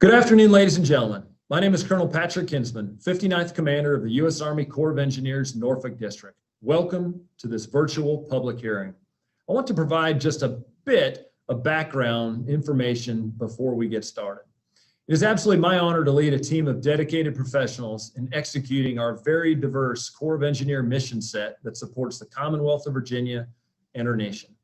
Good afternoon, ladies and gentlemen. My name is Colonel Patrick Kinsman, 59th Commander of the U.S. Army Corps of Engineers, Norfolk District. Welcome to this virtual public hearing. I want to provide just a bit of background information before we get started. It is absolutely my honor to lead a team of dedicated professionals in executing our very diverse Corps of Engineer mission set that supports the Commonwealth of Virginia and our nation.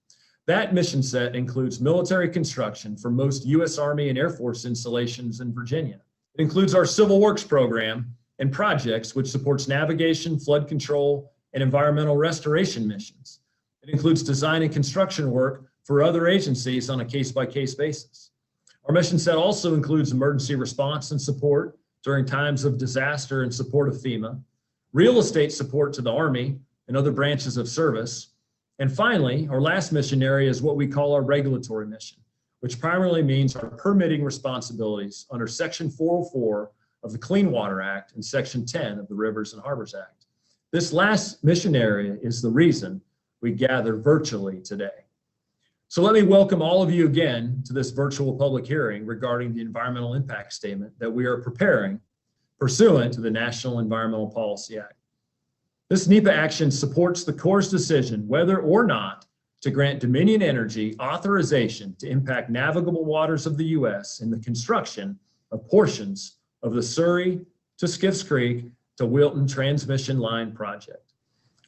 That mission set includes military construction for most U.S. Army and Air Force installations in Virginia. It includes our Civil Works program and projects which supports navigation, flood control, and environmental restoration missions. It includes design and construction work for other agencies on a case-by-case basis. Our mission set also includes emergency response and support during times of disaster in support of FEMA, real estate support to the Army and other branches of service, and finally, our last mission area is what we call our regulatory mission, which primarily means our permitting responsibilities under Section 404 of the Clean Water Act and Section 10 of the Rivers and Harbors Act. This last mission area is the reason we gather virtually today. So let me welcome all of you again to this virtual public hearing regarding the Environmental Impact Statement that we are preparing pursuant to the National Environmental Policy Act. This NEPA action supports the Corps' decision whether or not to grant Dominion Energy authorization to impact navigable waters of the U.S. in the construction of portions of the Surry-Skiffes Creek-Whealton transmission line project.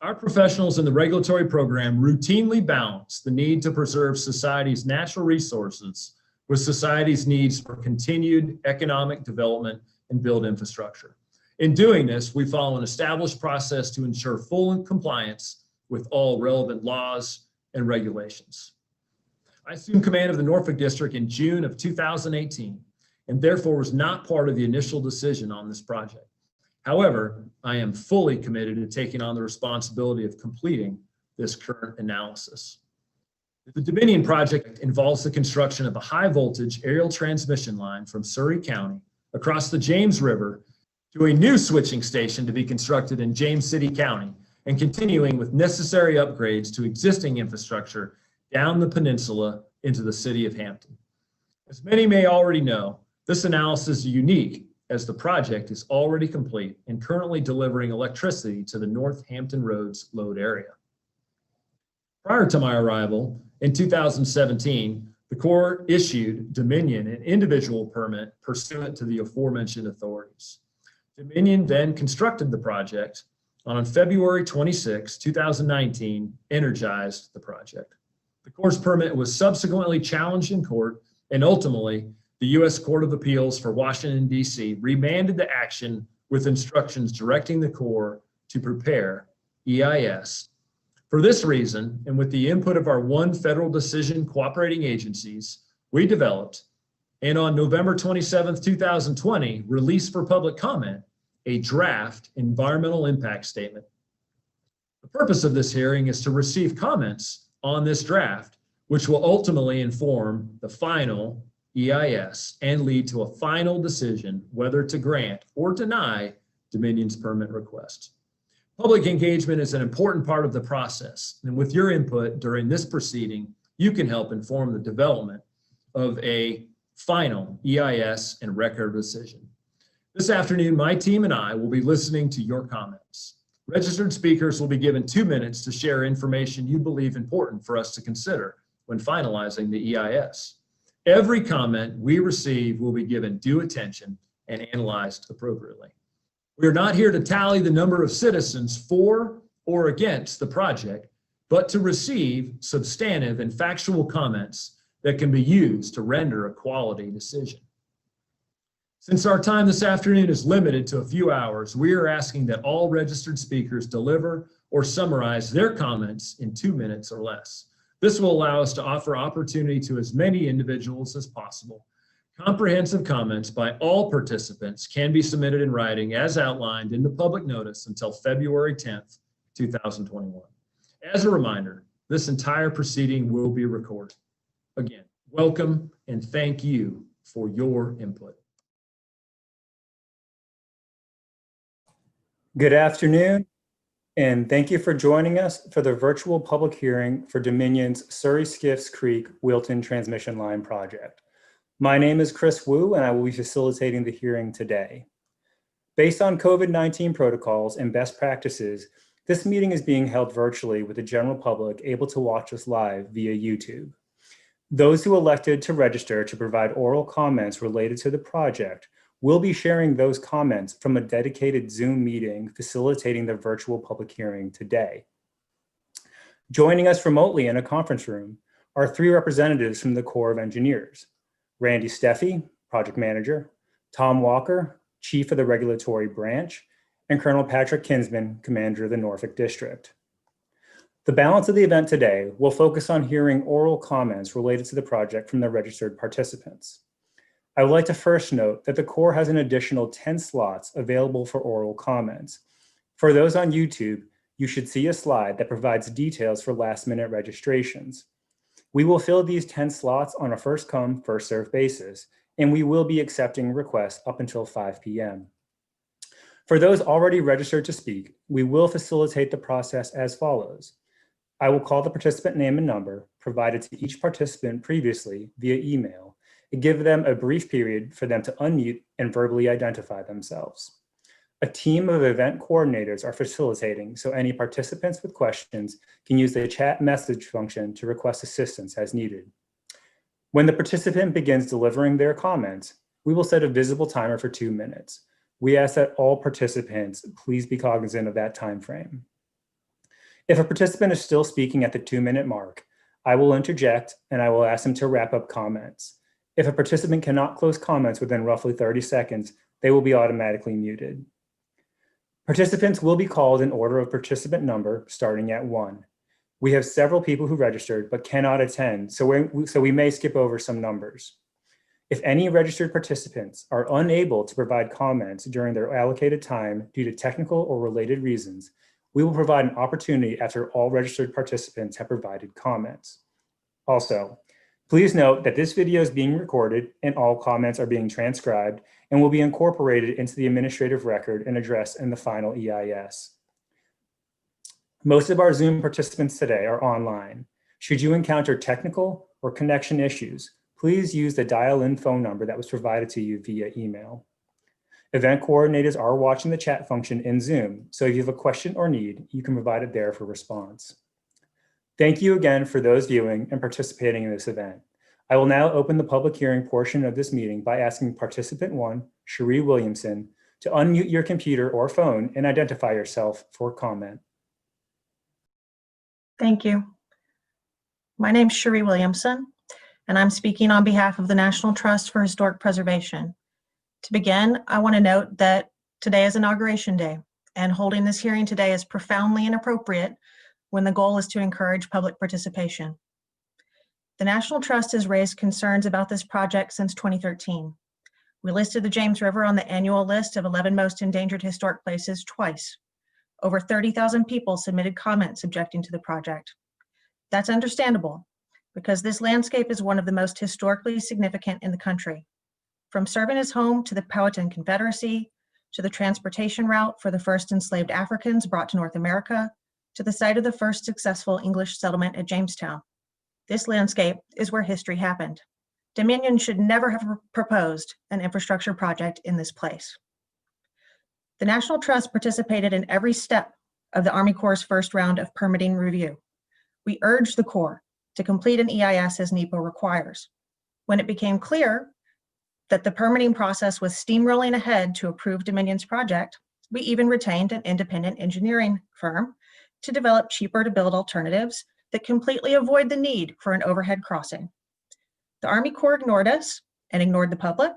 Our professionals in the regulatory program routinely balance the need to preserve society's natural resources with society's needs for continued economic development and build infrastructure. In doing this, we follow an established process to ensure full compliance with all relevant laws and regulations. I assumed command of the Norfolk District in June of 2018, and therefore was not part of the initial decision on this project. However, I am fully committed to taking on the responsibility of completing this current analysis. The Dominion project involves the construction of a high voltage aerial transmission line from Surry County across the James River to a new switching station to be constructed in James City County, and continuing with necessary upgrades to existing infrastructure down the peninsula into the city of Hampton. As many may already know, this analysis is unique as the project is already complete and currently delivering electricity to the North Hampton Roads load area. Prior to my arrival in 2017, the Corps issued Dominion an individual permit pursuant to the aforementioned authorities. Dominion then constructed the project and on February 26, 2019, energized the project. The Corps' permit was subsequently challenged in court, and ultimately, the U.S. Court of Appeals for Washington, D.C. remanded the action with instructions directing the Corps to prepare EIS. For this reason, and with the input of our one federal decision cooperating agencies, we developed, and on November 27, 2020, released for public comment, a draft environmental impact statement. The purpose of this hearing is to receive comments on this draft, which will ultimately inform the final EIS and lead to a final decision whether to grant or deny Dominion's permit request. Public engagement is an important part of the process, and with your input during this proceeding, you can help inform the development of a final EIS and record decision. This afternoon, my team and I will be listening to your comments. Registered speakers will be given 2 minutes to share information you believe important for us to consider when finalizing the EIS. Every comment we receive will be given due attention and analyzed appropriately. We are not here to tally the number of citizens for or against the project, but to receive substantive and factual comments that can be used to render a quality decision. Since our time this afternoon is limited to a few hours, we are asking that all registered speakers deliver or summarize their comments in 2 minutes or less. This will allow us to offer opportunity to as many individuals as possible. Comprehensive comments by all participants can be submitted in writing as outlined in the public notice until February 10th, 2021. As a reminder, this entire proceeding will be recorded. Again, welcome and thank you for your input. Good afternoon, and thank you for joining us for the virtual public hearing for Dominion's Surry-Skiffes Creek-Whealton transmission line project. My name is Chris Wu, and I will be facilitating the hearing today. Based on COVID-19 protocols and best practices, this meeting is being held virtually with the general public able to watch us live via YouTube. Those who elected to register to provide oral comments related to the project will be sharing those comments from a dedicated Zoom meeting facilitating the virtual public hearing today. Joining us remotely in a conference room are 3 representatives from the Corps of Engineers: Randy Steffi, Project Manager; Tom Walker, Chief of the Regulatory Branch; and Colonel Patrick Kinsman, Commander of the Norfolk District. The balance of the event today will focus on hearing oral comments related to the project from the registered participants. I would like to first note that the Corps has an additional 10 slots available for oral comments. For those on YouTube, you should see a slide that provides details for last-minute registrations. We will fill these 10 slots on a first-come, first-served basis, and we will be accepting requests up until 5 p.m. For those already registered to speak, we will facilitate the process as follows. I will call the participant name and number provided to each participant previously via email and give them a brief period for them to unmute and verbally identify themselves. A team of event coordinators are facilitating, so any participants with questions can use the chat message function to request assistance as needed. When the participant begins delivering their comments, we will set a visible timer for 2 minutes. We ask that all participants please be cognizant of that time frame. If a participant is still speaking at the 2-minute mark, I will interject and I will ask them to wrap up comments. If a participant cannot close comments within roughly 30 seconds, they will be automatically muted. Participants will be called in order of participant number, starting at 1. We have several people who registered but cannot attend, so we may skip over some numbers. If any registered participants are unable to provide comments during their allocated time due to technical or related reasons, we will provide an opportunity after all registered participants have provided comments. Also, please note that this video is being recorded and all comments are being transcribed and will be incorporated into the administrative record and addressed in the final EIS. Most of our Zoom participants today are online. Should you encounter technical or connection issues, please use the dial-in phone number that was provided to you via email. Event coordinators are watching the chat function in Zoom, so if you have a question or need, you can provide it there for response. Thank you again for those viewing and participating in this event. I will now open the public hearing portion of this meeting by asking participant 1, Surry Williamson, to unmute your computer or phone and identify yourself for comment. Thank you. My name is Surry Williamson, and I'm speaking on behalf of the National Trust for Historic Preservation. To begin, I want to note that today is Inauguration Day, and holding this hearing today is profoundly inappropriate when the goal is to encourage public participation. The National Trust has raised concerns about this project since 2013. We listed the James River on the annual list of 11 most endangered historic places twice. Over 30,000 people submitted comments objecting to the project. That's understandable, because this landscape is one of the most historically significant in the country. From serving as home to the Powhatan Confederacy, to the transportation route for the first enslaved Africans brought to North America, to the site of the first successful English settlement at Jamestown. This landscape is where history happened. Dominion should never have proposed an infrastructure project in this place. The National Trust participated in every step of the Army Corps' first round of permitting review. We urged the Corps to complete an EIS as NEPA requires. When it became clear that the permitting process was steamrolling ahead to approve Dominion's project, we even retained an independent engineering firm to develop cheaper to build alternatives that completely avoid the need for an overhead crossing. The Army Corps ignored us and ignored the public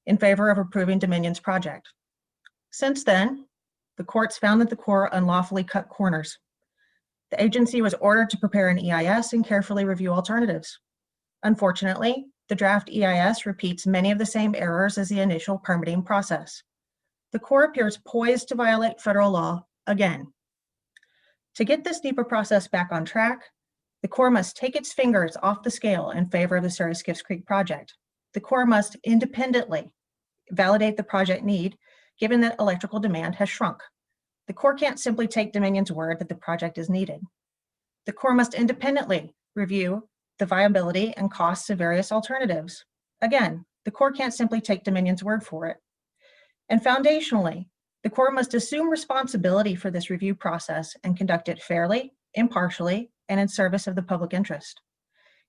in favor of approving Dominion's project. Since then, the courts found that the Corps unlawfully cut corners. The agency was ordered to prepare an EIS and carefully review alternatives. Unfortunately, the draft EIS repeats many of the same errors as the initial permitting process. The Corps appears poised to violate federal law again. To get this NEPA process back on track, the Corps must take its fingers off the scale in favor of the Surry-Skiffes Creek project. The Corps must independently validate the project need, given that electrical demand has shrunk. The Corps can't simply take Dominion's word that the project is needed. The Corps must independently review the viability and costs of various alternatives. Again, the Corps can't simply take Dominion's word for it. And foundationally, the Corps must assume responsibility for this review process and conduct it fairly, impartially, and in service of the public interest.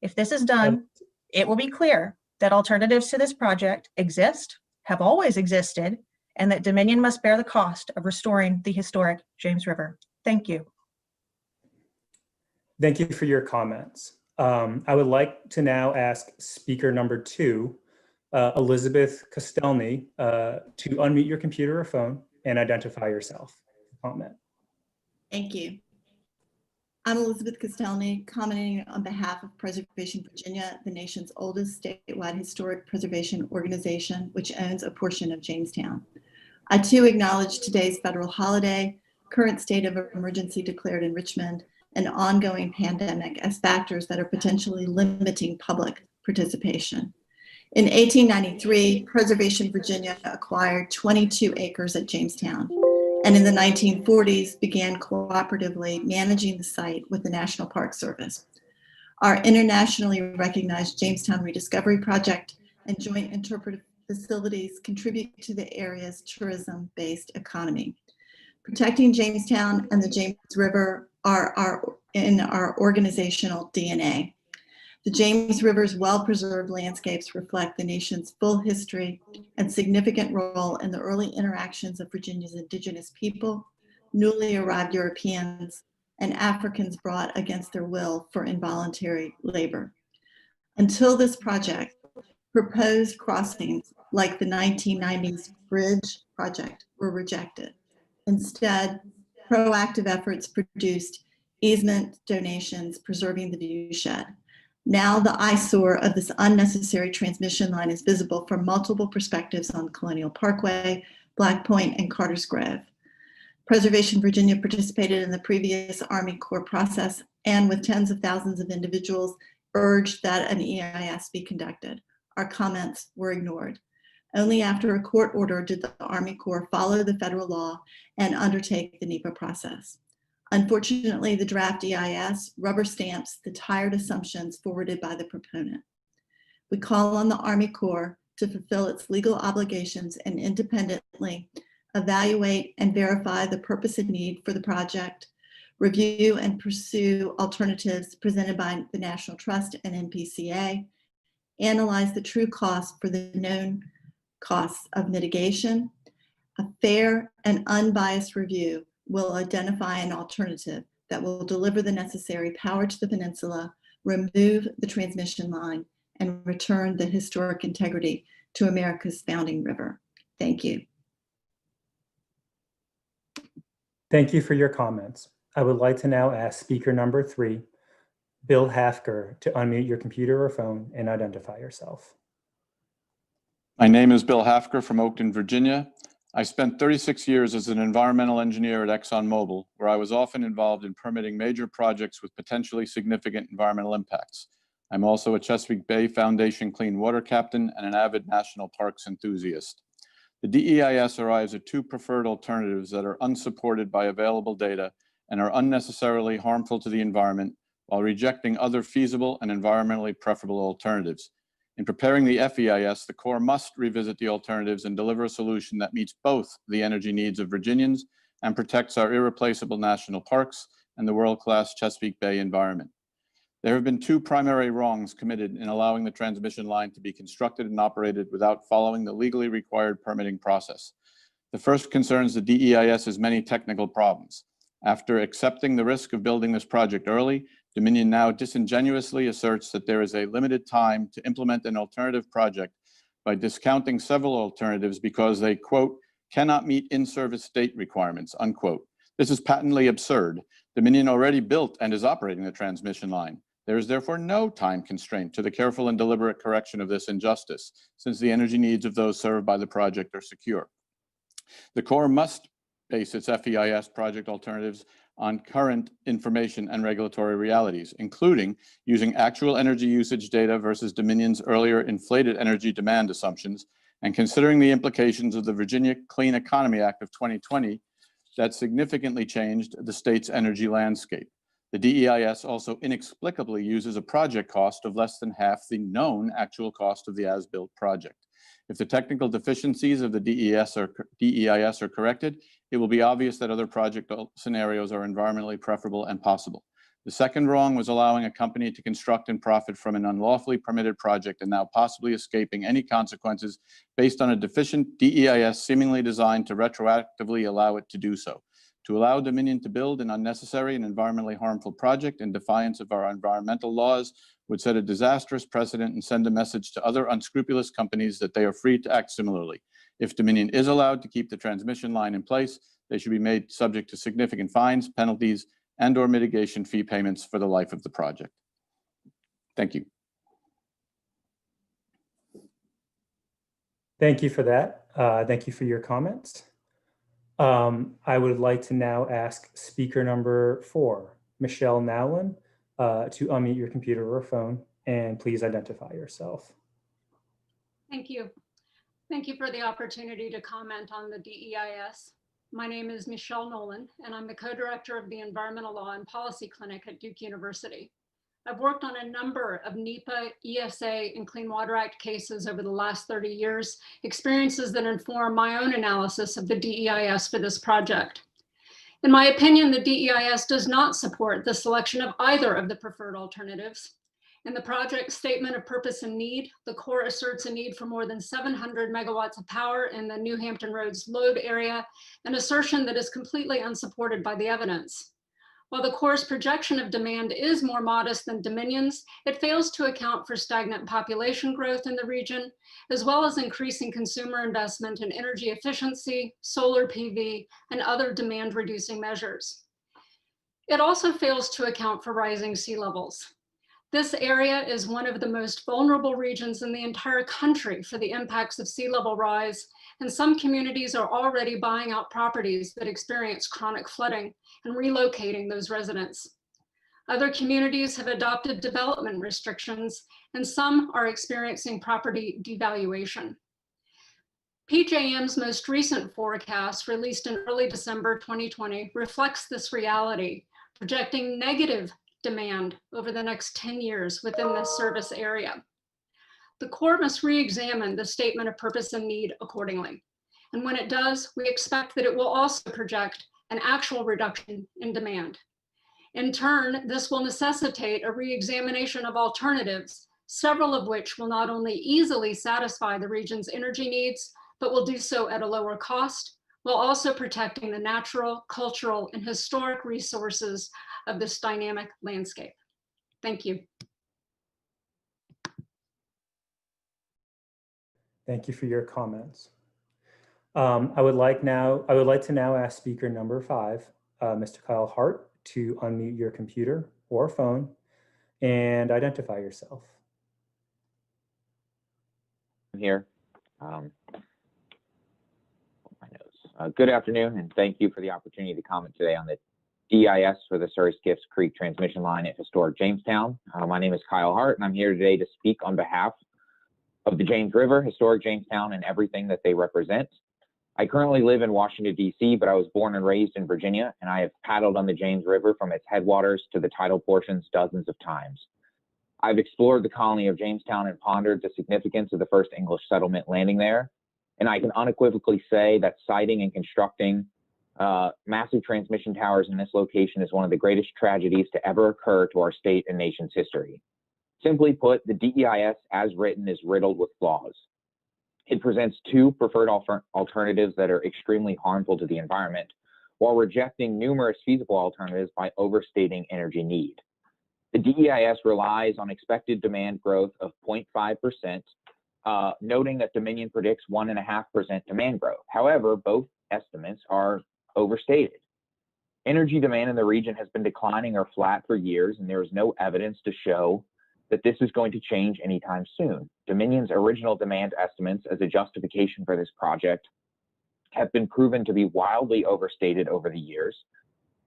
If this is done, it will be clear that alternatives to this project exist, have always existed, and that Dominion must bear the cost of restoring the historic James River. Thank you. Thank you for your comments. I would like to now ask speaker number 2, Elizabeth Kostelny, to unmute your computer or phone and identify yourself. Comment. Thank you. I'm Elizabeth Kostelny, commenting on behalf of Preservation Virginia, the nation's oldest statewide historic preservation organization, which owns a portion of Jamestown. I too acknowledge today's federal holiday, current state of emergency declared in Richmond, and ongoing pandemic as factors that are potentially limiting public participation. In 1893, Preservation Virginia acquired 22 acres at Jamestown, and in the 1940s began cooperatively managing the site with the National Park Service. Our internationally recognized Jamestown Rediscovery Project and joint interpretive facilities contribute to the area's tourism-based economy. Protecting Jamestown and the James River are in our organizational DNA. The James River's well-preserved landscapes reflect the nation's full history and significant role in the early interactions of Virginia's indigenous people, newly arrived Europeans, and Africans brought against their will for involuntary labor. Until this project, proposed crossings like the 1990s bridge project were rejected. Instead, proactive efforts produced easement donations preserving the viewshed. Now the eyesore of this unnecessary transmission line is visible from multiple perspectives on Colonial Parkway, Black Point, and Carter's Grove. Preservation Virginia participated in the previous Army Corps process and with tens of thousands of individuals urged that an EIS be conducted. Our comments were ignored. Only after a court order did the Army Corps follow the federal law and undertake the NEPA process. Unfortunately, the draft EIS rubber stamps the tired assumptions forwarded by the proponent. We call on the Army Corps to fulfill its legal obligations and independently evaluate and verify the purpose and need for the project, review and pursue alternatives presented by the National Trust and NPCA, analyze the true cost for the known costs of mitigation. A fair and unbiased review will identify an alternative that will deliver the necessary power to the peninsula, remove the transmission line, and return the historic integrity to America's founding river. Thank you. Thank you for your comments. I would like to now ask speaker number 3, Bill Hafker, to unmute your computer or phone and identify yourself. My name is Bill Hafker from Oakton, Virginia. I spent 36 years as an environmental engineer at ExxonMobil, where I was often involved in permitting major projects with potentially significant environmental impacts. I'm also a Chesapeake Bay Foundation Clean Water Captain and an avid national parks enthusiast. The DEIS arrives at 2 preferred alternatives that are unsupported by available data and are unnecessarily harmful to the environment, while rejecting other feasible and environmentally preferable alternatives. In preparing the FEIS, the Corps must revisit the alternatives and deliver a solution that meets both the energy needs of Virginians and protects our irreplaceable national parks and the world-class Chesapeake Bay environment. There have been 2 primary wrongs committed in allowing the transmission line to be constructed and operated without following the legally required permitting process. The first concerns the DEIS's many technical problems. After accepting the risk of building this project early, Dominion now disingenuously asserts that there is a limited time to implement an alternative project by discounting several alternatives because they, quote, cannot meet in-service state requirements, unquote. This is patently absurd. Dominion already built and is operating the transmission line. There is therefore no time constraint to the careful and deliberate correction of this injustice, since the energy needs of those served by the project are secure. The Corps must base its FEIS project alternatives on current information and regulatory realities, including using actual energy usage data versus Dominion's earlier inflated energy demand assumptions, and considering the implications of the Virginia Clean Economy Act of 2020 that significantly changed the state's energy landscape. The DEIS also inexplicably uses a project cost of less than half the known actual cost of the as-built project. If the technical deficiencies of the DEIS are corrected, it will be obvious that other project scenarios are environmentally preferable and possible. The second wrong was allowing a company to construct and profit from an unlawfully permitted project and now possibly escaping any consequences based on a deficient DEIS seemingly designed to retroactively allow it to do so. To allow Dominion to build an unnecessary and environmentally harmful project in defiance of our environmental laws would set a disastrous precedent and send a message to other unscrupulous companies that they are free to act similarly. If Dominion is allowed to keep the transmission line in place, they should be made subject to significant fines, penalties, and/or mitigation fee payments for the life of the project. Thank you. Thank you for that. Thank you for your comments. I would like to now ask speaker number 4, Michelle Nowlin, to unmute your computer or phone, and please identify yourself. Thank you. Thank you for the opportunity to comment on the DEIS. My name is Michelle Nolan, and I'm the co-director of the Environmental Law and Policy Clinic at Duke University. I've worked on a number of NEPA, ESA, and Clean Water Act cases over the last 30 years, experiences that inform my own analysis of the DEIS for this project. In my opinion, the DEIS does not support the selection of either of the preferred alternatives. In the project statement of purpose and need, the Corps asserts a need for more than 700 megawatts of power in the New Hampton Roads load area, an assertion that is completely unsupported by the evidence. While the Corps' projection of demand is more modest than Dominion's, it fails to account for stagnant population growth in the region, as well as increasing consumer investment in energy efficiency, solar PV, and other demand-reducing measures. It also fails to account for rising sea levels. This area is one of the most vulnerable regions in the entire country for the impacts of sea level rise, and some communities are already buying out properties that experience chronic flooding and relocating those residents. Other communities have adopted development restrictions, and some are experiencing property devaluation. PJM's most recent forecast, released in early December 2020, reflects this reality, projecting negative demand over the next 10 years within this service area. The Corps must re-examine the statement of purpose and need accordingly. And when it does, we expect that it will also project an actual reduction in demand. In turn, this will necessitate a re-examination of alternatives, several of which will not only easily satisfy the region's energy needs, but will do so at a lower cost, while also protecting the natural, cultural, and historic resources of this dynamic landscape. Thank you. Thank you for your comments. I would like to now ask speaker number 5, Mr. Kyle Hart, to unmute your computer or phone and identify yourself. I'm here. Good afternoon, and thank you for the opportunity to comment today on the DEIS for the Surry-Skiffes Creek transmission line at historic Jamestown. My name is Kyle Hart, and I'm here today to speak on behalf of the James River, historic Jamestown, and everything that they represent. I currently live in Washington, D.C., but I was born and raised in Virginia, and I have paddled on the James River from its headwaters to the tidal portions dozens of times. I've explored the colony of Jamestown and pondered the significance of the first English settlement landing there, and I can unequivocally say that siting and constructing massive transmission towers in this location is one of the greatest tragedies to ever occur to our state and nation's history. Simply put, the DEIS as written is riddled with flaws. It presents 2 preferred alternatives that are extremely harmful to the environment, while rejecting numerous feasible alternatives by overstating energy need. The DEIS relies on expected demand growth of 0.5%, noting that Dominion predicts 1.5% demand growth. However, both estimates are overstated. Energy demand in the region has been declining or flat for years, and there is no evidence to show that this is going to change anytime soon. Dominion's original demand estimates as a justification for this project have been proven to be wildly overstated over the years,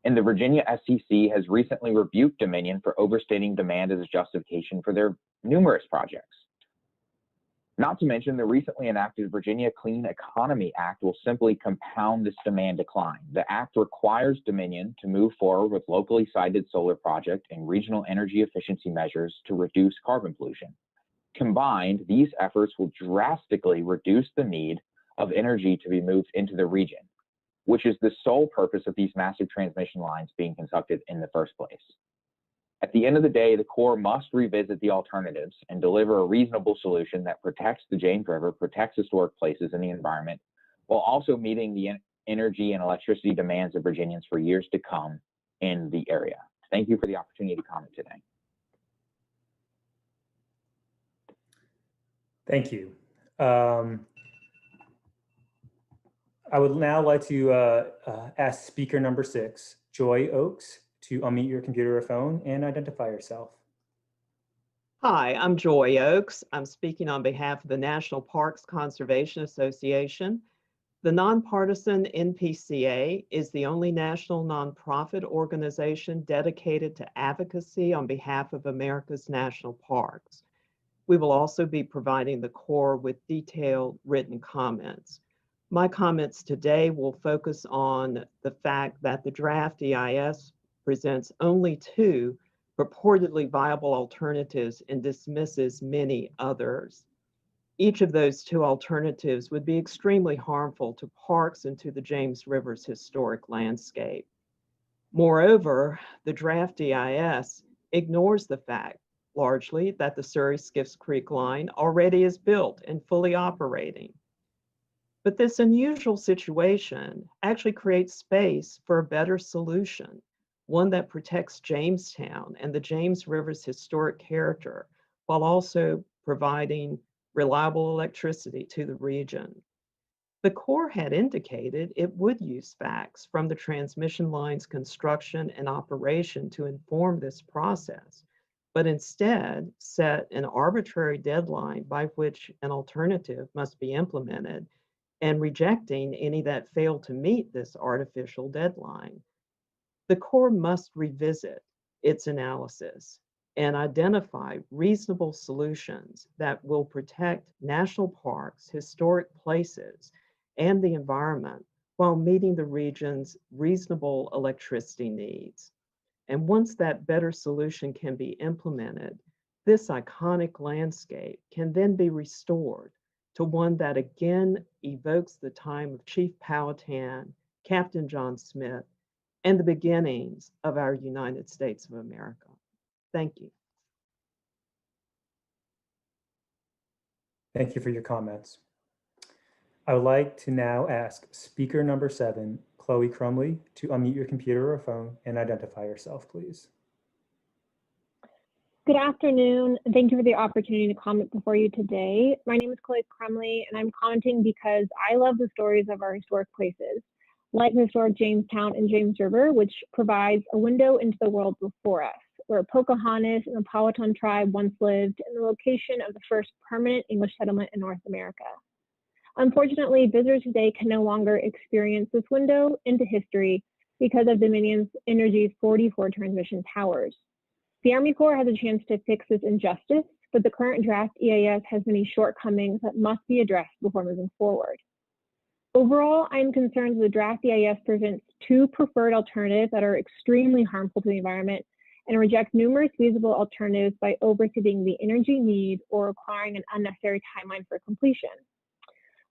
and the Virginia SEC has recently rebuked Dominion for overstating demand as a justification for their numerous projects. Not to mention, the recently enacted Virginia Clean Economy Act will simply compound this demand decline. The act requires Dominion to move forward with locally sited solar projects and regional energy efficiency measures to reduce carbon pollution. Combined, these efforts will drastically reduce the need of energy to be moved into the region, which is the sole purpose of these massive transmission lines being constructed in the first place. At the end of the day, the Corps must revisit the alternatives and deliver a reasonable solution that protects the James River, protects historic places and the environment, while also meeting the energy and electricity demands of Virginians for years to come in the area. Thank you for the opportunity to comment today. Thank you. I would now like to ask speaker number 6, Joy Oakes, to unmute your computer or phone and identify yourself. Hi, I'm Joy Oakes. I'm speaking on behalf of the National Parks Conservation Association. The nonpartisan NPCA is the only national nonprofit organization dedicated to advocacy on behalf of America's national parks. We will also be providing the Corps with detailed written comments. My comments today will focus on the fact that the draft EIS presents only 2 purportedly viable alternatives and dismisses many others. Each of those 2 alternatives would be extremely harmful to parks and to the James River's historic landscape. Moreover, the draft EIS ignores the fact, largely, that the Surry-Skiffes Creek line already is built and fully operating. But this unusual situation actually creates space for a better solution, one that protects Jamestown and the James River's historic character, while also providing reliable electricity to the region. The Corps had indicated it would use facts from the transmission line's construction and operation to inform this process, but instead set an arbitrary deadline by which an alternative must be implemented, and rejecting any that fail to meet this artificial deadline. The Corps must revisit its analysis and identify reasonable solutions that will protect national parks, historic places, and the environment while meeting the region's reasonable electricity needs. And once that better solution can be implemented, this iconic landscape can then be restored to one that again evokes the time of Chief Powhatan, Captain John Smith, and the beginnings of our United States of America. Thank you. Thank you for your comments. I would like to now ask speaker number 7, Chloe Crumley, to unmute your computer or phone and identify yourself, please. Good afternoon. Thank you for the opportunity to comment before you today. My name is Chloe Crumley, and I'm commenting because I love the stories of our historic places, like the historic Jamestown and James River, which provides a window into the world before us, where Pocahontas and the Powhatan tribe once lived, and the location of the first permanent English settlement in North America. Unfortunately, visitors today can no longer experience this window into history because of Dominion's Energy's 44 transmission towers. The Army Corps has a chance to fix this injustice, but the current draft EIS has many shortcomings that must be addressed before moving forward. Overall, I'm concerned that the draft EIS presents 2 preferred alternatives that are extremely harmful to the environment and rejects numerous feasible alternatives by overstating the energy need or requiring an unnecessary timeline for completion.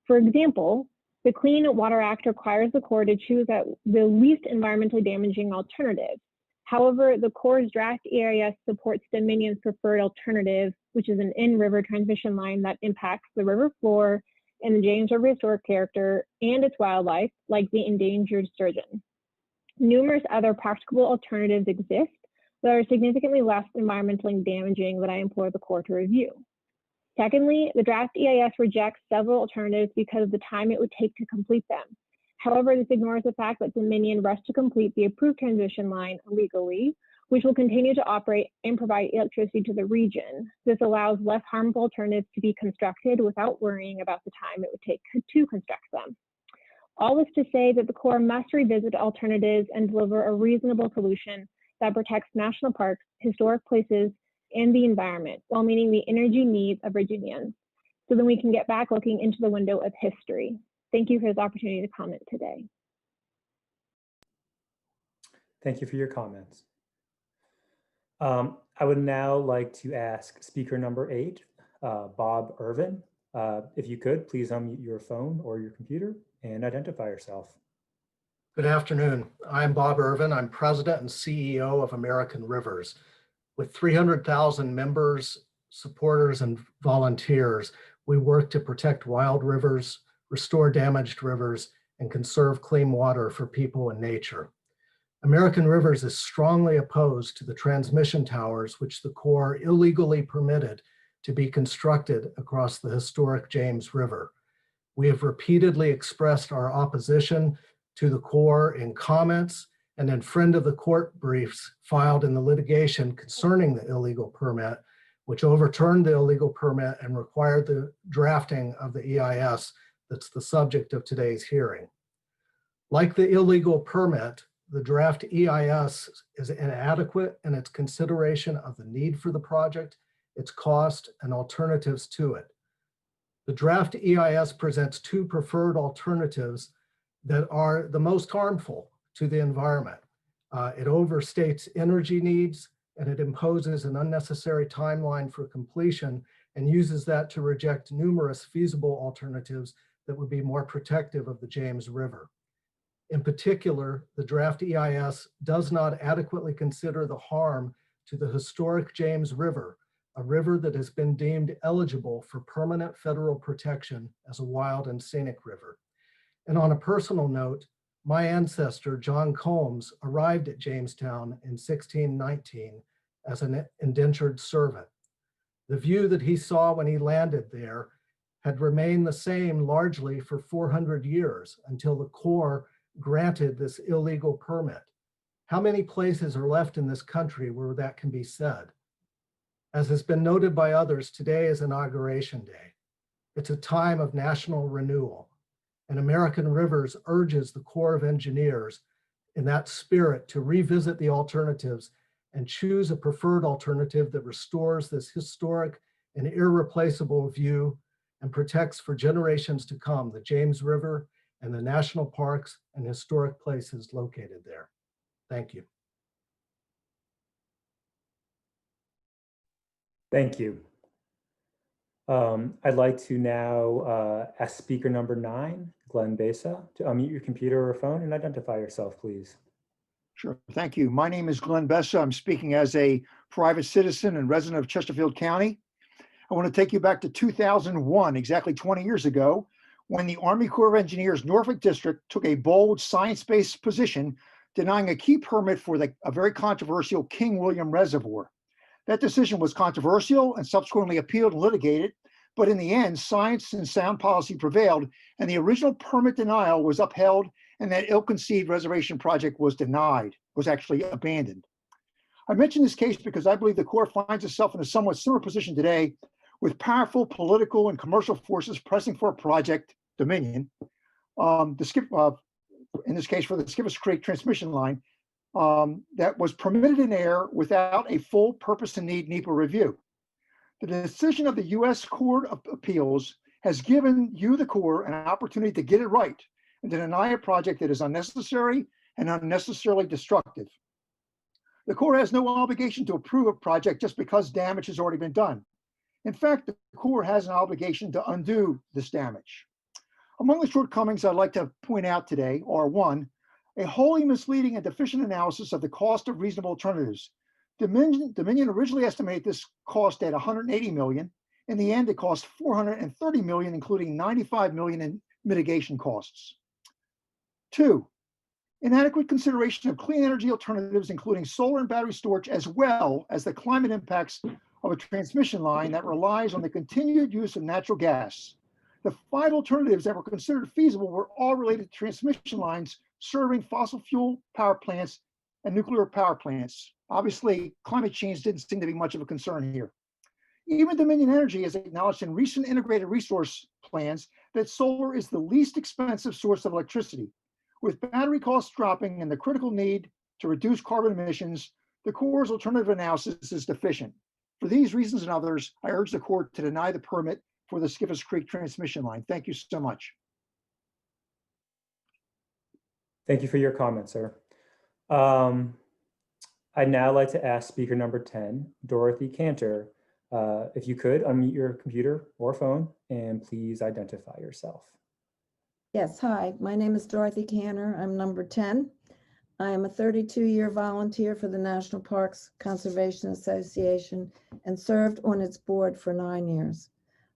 For example, the Clean Water Act requires the Corps to choose the least environmentally damaging alternative. However, the Corps' draft EIS supports Dominion's preferred alternative, which is an in-river transmission line that impacts the river floor and the James River historic character and its wildlife, like the endangered sturgeon. Numerous other practicable alternatives exist that are significantly less environmentally damaging that I implore the Corps to review. Secondly, the draft EIS rejects several alternatives because of the time it would take to complete them. However, this ignores the fact that Dominion rushed to complete the approved transmission line illegally, which will continue to operate and provide electricity to the region. This allows less harmful alternatives to be constructed without worrying about the time it would take to construct them. All this to say that the Corps must revisit alternatives and deliver a reasonable solution that protects national parks, historic places, and the environment while meeting the energy needs of Virginians. so then we can get back looking into the window of history. Thank you for this opportunity to comment today. Thank you for your comments. I would now like to ask speaker number 8, Bob Irvin. If you could, please unmute your phone or your computer and identify yourself. Good afternoon. I'm Bob Irvin. I'm president and CEO of American Rivers. With 300,000 members, supporters, and volunteers, we work to protect wild rivers, restore damaged rivers, and conserve clean water for people and nature. American Rivers is strongly opposed to the transmission towers which the Corps illegally permitted to be constructed across the historic James River. We have repeatedly expressed our opposition to the Corps in comments and in friend of the court briefs filed in the litigation concerning the illegal permit, which overturned the illegal permit and required the drafting of the EIS that's the subject of today's hearing. Like the illegal permit, the draft EIS is inadequate in its consideration of the need for the project, its cost, and alternatives to it. The draft EIS presents 2 preferred alternatives that are the most harmful to the environment. It overstates energy needs, and it imposes an unnecessary timeline for completion and uses that to reject numerous feasible alternatives that would be more protective of the James River. In particular, the draft EIS does not adequately consider the harm to the historic James River, a river that has been deemed eligible for permanent federal protection as a wild and scenic river. And on a personal note, my ancestor, John Combs, arrived at Jamestown in 1619 as an indentured servant. The view that he saw when he landed there had remained the same largely for 400 years until the Corps granted this illegal permit. How many places are left in this country where that can be said? As has been noted by others, today is Inauguration Day. It's a time of national renewal, and American Rivers urges the Corps of Engineers in that spirit to revisit the alternatives and choose a preferred alternative that restores this historic and irreplaceable view and protects for generations to come the James River and the national parks and historic places located there. Thank you. Thank you. I'd like to now ask speaker number 9, Glenn Besa, to unmute your computer or phone and identify yourself, please. Sure, thank you. My name is Glenn Besa. I'm speaking as a private citizen and resident of Chesterfield County. I want to take you back to 2001, exactly 20 years ago, when the Army Corps of Engineers Norfolk District took a bold science-based position denying a key permit for a very controversial King William Reservoir. That decision was controversial and subsequently appealed and litigated, but in the end, science and sound policy prevailed, and the original permit denial was upheld, and that ill-conceived reservation project was denied, was actually abandoned. I mention this case because I believe the Corps finds itself in a somewhat similar position today, with powerful political and commercial forces pressing for a project, Dominion, in this case for the Skiffes Creek transmission line, that was permitted in air without a full purpose and need NEPA review. The decision of the U.S. Court of Appeals has given you, the Corps, an opportunity to get it right and to deny a project that is unnecessary and unnecessarily destructive. The Corps has no obligation to approve a project just because damage has already been done. In fact, the Corps has an obligation to undo this damage. Among the shortcomings I'd like to point out today are: 1, a wholly misleading and deficient analysis of the cost of reasonable alternatives. Dominion originally estimated this cost at $180 million. In the end, it cost $430 million, including $95 million in mitigation costs. 2, inadequate consideration of clean energy alternatives, including solar and battery storage, as well as the climate impacts of a transmission line that relies on the continued use of natural gas. The 5 alternatives that were considered feasible were all related to transmission lines serving fossil fuel power plants and nuclear power plants. Obviously, climate change didn't seem to be much of a concern here. Even Dominion Energy has acknowledged in recent integrated resource plans that solar is the least expensive source of electricity. With battery costs dropping and the critical need to reduce carbon emissions, the Corps' alternative analysis is deficient. For these reasons and others, I urge the Corps to deny the permit for the Skiffes Creek transmission line. Thank you so much. Thank you for your comment, sir. I'd now like to ask speaker number 10, Dorothy Cantor, if you could unmute your computer or phone and please identify yourself. Yes, hi, my name is Dorothy Cantor. I'm number 10. I am a 32-year volunteer for the National Parks Conservation Association and served on its board for 9 years.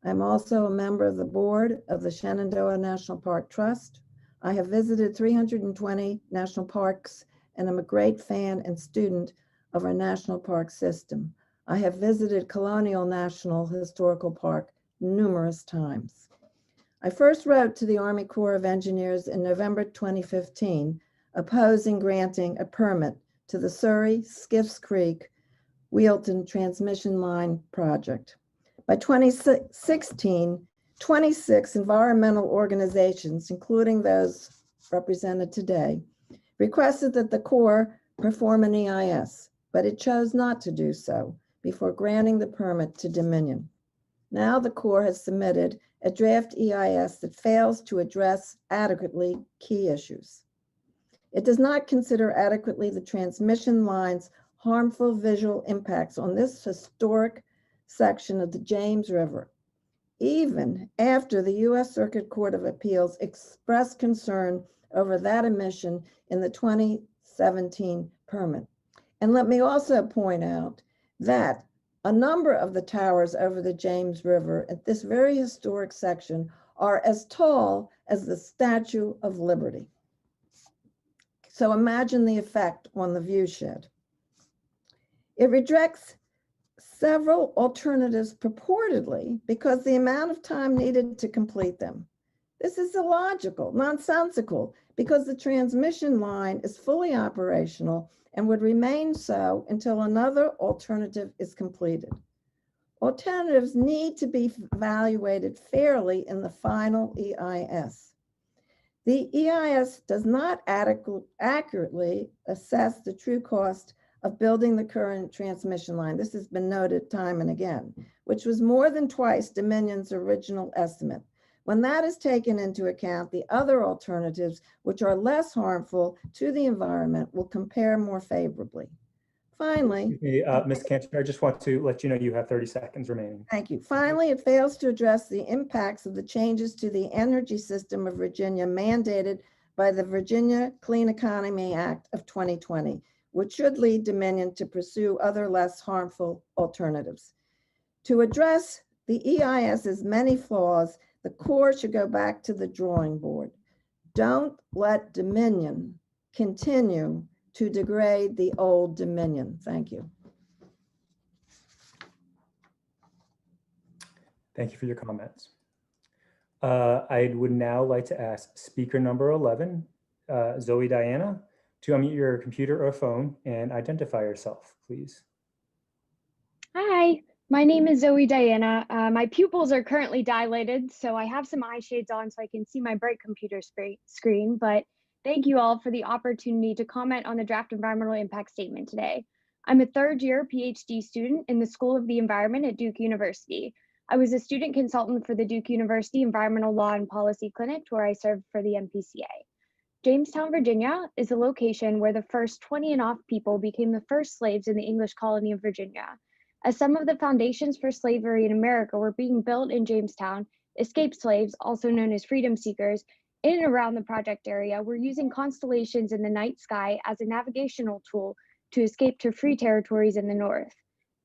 I'm also a member of the board of the Shenandoah National Park Trust. I have visited 320 national parks and I'm a great fan and student of our national park system. I have visited Colonial National Historical Park numerous times. I first wrote to the Army Corps of Engineers in November 2015, opposing granting a permit to the Surry-Skiffes Creek-Whealton transmission line project. By 2016, 26 environmental organizations, including those represented today, requested that the Corps perform an EIS, but it chose not to do so before granting the permit to Dominion. Now the Corps has submitted a draft EIS that fails to address adequately key issues. It does not consider adequately the transmission line's harmful visual impacts on this historic section of the James River, even after the U.S. Circuit Court of Appeals expressed concern over that omission in the 2017 permit. And let me also point out that a number of the towers over the James River at this very historic section are as tall as the Statue of Liberty. So imagine the effect on the viewshed. It rejects several alternatives purportedly because the amount of time needed to complete them. This is illogical, nonsensical, because the transmission line is fully operational and would remain so until another alternative is completed. Alternatives need to be evaluated fairly in the final EIS. The EIS does not accurately assess the true cost of building the current transmission line. This has been noted time and again, which was more than twice Dominion's original estimate. When that is taken into account, the other alternatives, which are less harmful to the environment, will compare more favorably. Finally, Ms. Cantor, I just want to let you know you have 30 seconds remaining. thank you. Finally, it fails to address the impacts of the changes to the energy system of Virginia mandated by the Virginia Clean Economy Act of 2020, which should lead Dominion to pursue other less harmful alternatives. To address the EIS's many flaws, the Corps should go back to the drawing board. Don't let Dominion continue to degrade the old Dominion. Thank you. Thank you for your comments. I would now like to ask speaker number 11, Zoe Diana, to unmute your computer or phone and identify yourself, please. Hi, my name is Zoe Diana. My pupils are currently dilated, so I have some eye shades on so I can see my bright computer screen, but thank you all for the opportunity to comment on the draft environmental impact statement today. I'm a third-year PhD student in the School of the Environment at Duke University. I was a student consultant for the Duke University Environmental Law and Policy Clinic, where I served for the MPCA. Jamestown, Virginia is a location where the first 20 and off people became the first slaves in the English colony of Virginia. As some of the foundations for slavery in America were being built in Jamestown, escaped slaves, also known as freedom seekers, in and around the project area were using constellations in the night sky as a navigational tool to escape to free territories in the north.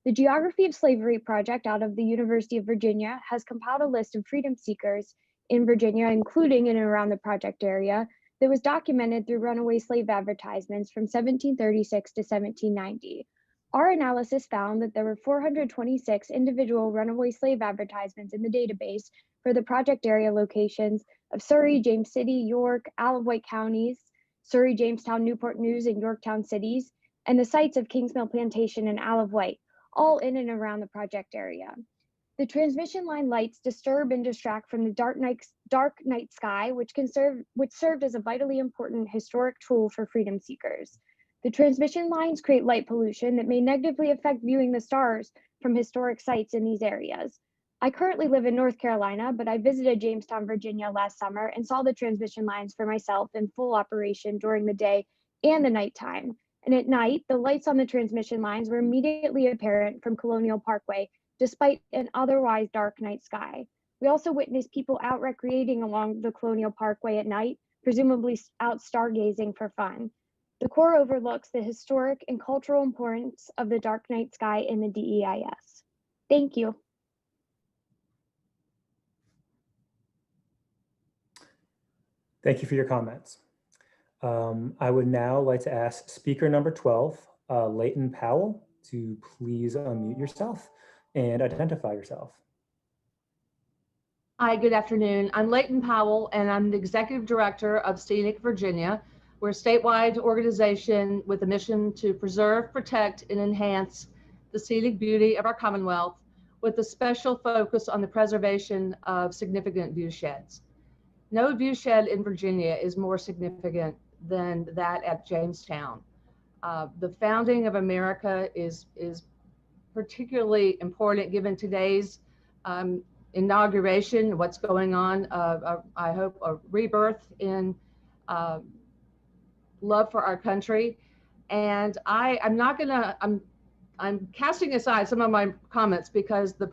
The Geography of Slavery project out of the University of Virginia has compiled a list of freedom seekers in Virginia, including in and around the project area, that was documented through runaway slave advertisements from 1736 to 1790. Our analysis found that there were 426 individual runaway slave advertisements in the database for the project area locations of Surry, James City, York, Isle of Wight counties, Surry, Jamestown, Newport News, and Yorktown cities, and the sites of Kings Mill Plantation and Isle of Wight, all in and around the project area. The transmission line lights disturb and distract from the dark night sky, which served as a vitally important historic tool for freedom seekers. The transmission lines create light pollution that may negatively affect viewing the stars from historic sites in these areas. I currently live in North Carolina, but I visited Jamestown, Virginia last summer and saw the transmission lines for myself in full operation during the day and the nighttime. And at night, the lights on the transmission lines were immediately apparent from Colonial Parkway, despite an otherwise dark night sky. We also witnessed people out recreating along the Colonial Parkway at night, presumably out stargazing for fun. The Corps overlooks the historic and cultural importance of the dark night sky in the DEIS. Thank you. Thank you for your comments. I would now like to ask speaker number 12, Leighton Powell, to please unmute yourself and identify yourself. Hi, good afternoon. I'm Leighton Powell, and I'm the Executive Director of Scenic Virginia. We're a statewide organization with a mission to preserve, protect, and enhance the scenic beauty of our Commonwealth with a special focus on the preservation of significant viewsheds. No viewshed in Virginia is more significant than that at Jamestown. The founding of America is particularly important given today's inauguration, what's going on, I hope a rebirth in love for our country. And I'm casting aside some of my comments because the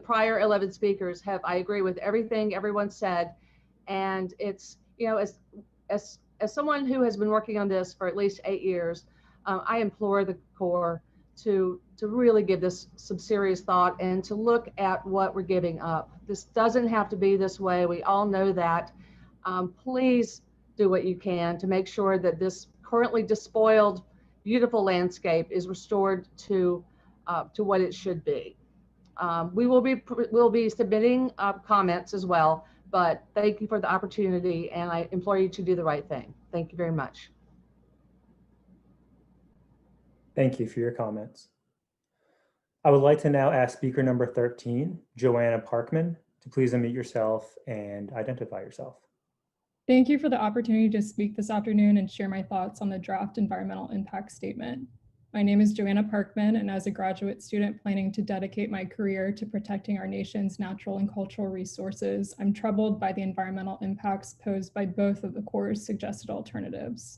prior 11 speakers have, I agree with everything everyone said. And it's, you know, as someone who has been working on this for at least 8 years, I implore the Corps to really give this some serious thought and to look at what we're giving up. This doesn't have to be this way. We all know that. Please do what you can to make sure that this currently despoiled, beautiful landscape is restored to what it should be. We'll be submitting comments as well, but thank you for the opportunity, and I implore you to do the right thing. Thank you very much. Thank you for your comments. I would like to now ask speaker number 13, Joanna Parkman, to please unmute yourself and identify yourself. Thank you for the opportunity to speak this afternoon and share my thoughts on the draft environmental impact statement. My name is Joanna Parkman, and as a graduate student planning to dedicate my career to protecting our nation's natural and cultural resources, I'm troubled by the environmental impacts posed by both of the Corps' suggested alternatives.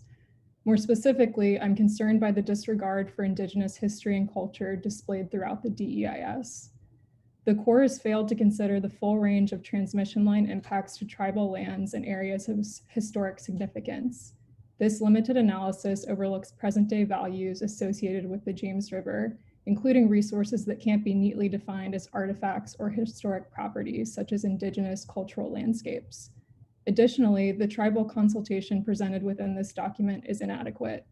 More specifically, I'm concerned by the disregard for Indigenous history and culture displayed throughout the DEIS. The Corps has failed to consider the full range of transmission line impacts to tribal lands and areas of historic significance. This limited analysis overlooks present-day values associated with the James River, including resources that can't be neatly defined as artifacts or historic properties, such as Indigenous cultural landscapes. Additionally, the tribal consultation presented within this document is inadequate.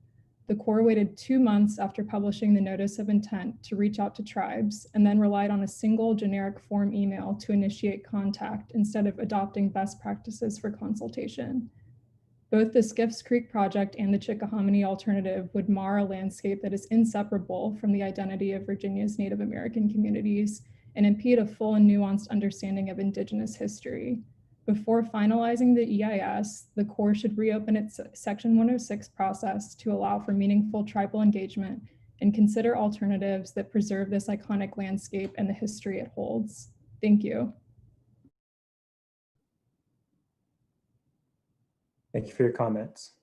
The Corps waited 2 months after publishing the notice of intent to reach out to tribes, and then relied on a single generic form email to initiate contact instead of adopting best practices for consultation. Both the Skiffes Creek project and the Chickahominy alternative would mar a landscape that is inseparable from the identity of Virginia's Native American communities and impede a full and nuanced understanding of Indigenous history. Before finalizing the EIS, the Corps should reopen its Section 106 process to allow for meaningful tribal engagement and consider alternatives that preserve this iconic landscape and the history it holds. Thank you. Thank you for your comments.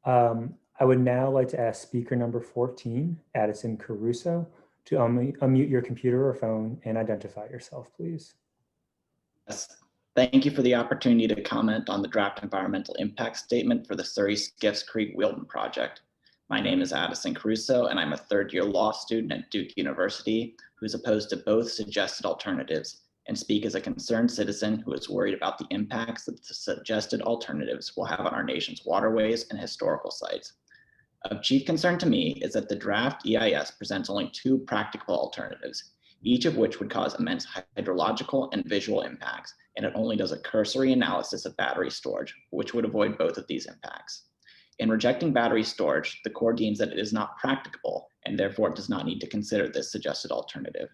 I would now like to ask speaker number 14, Addison Caruso, to unmute your computer or phone and identify yourself, please. Yes. Thank you for the opportunity to comment on the draft environmental impact statement for the Surry-Skiffes Creek-Whealton project. My name is Addison Caruso, and I'm a third-year law student at Duke University who is opposed to both suggested alternatives and speak as a concerned citizen who is worried about the impacts that the suggested alternatives will have on our nation's waterways and historical sites. Of chief concern to me is that the draft EIS presents only 2 practical alternatives, each of which would cause immense hydrological and visual impacts, and it only does a cursory analysis of battery storage, which would avoid both of these impacts. In rejecting battery storage, the Corps deems that it is not practicable and therefore it does not need to consider this suggested alternative.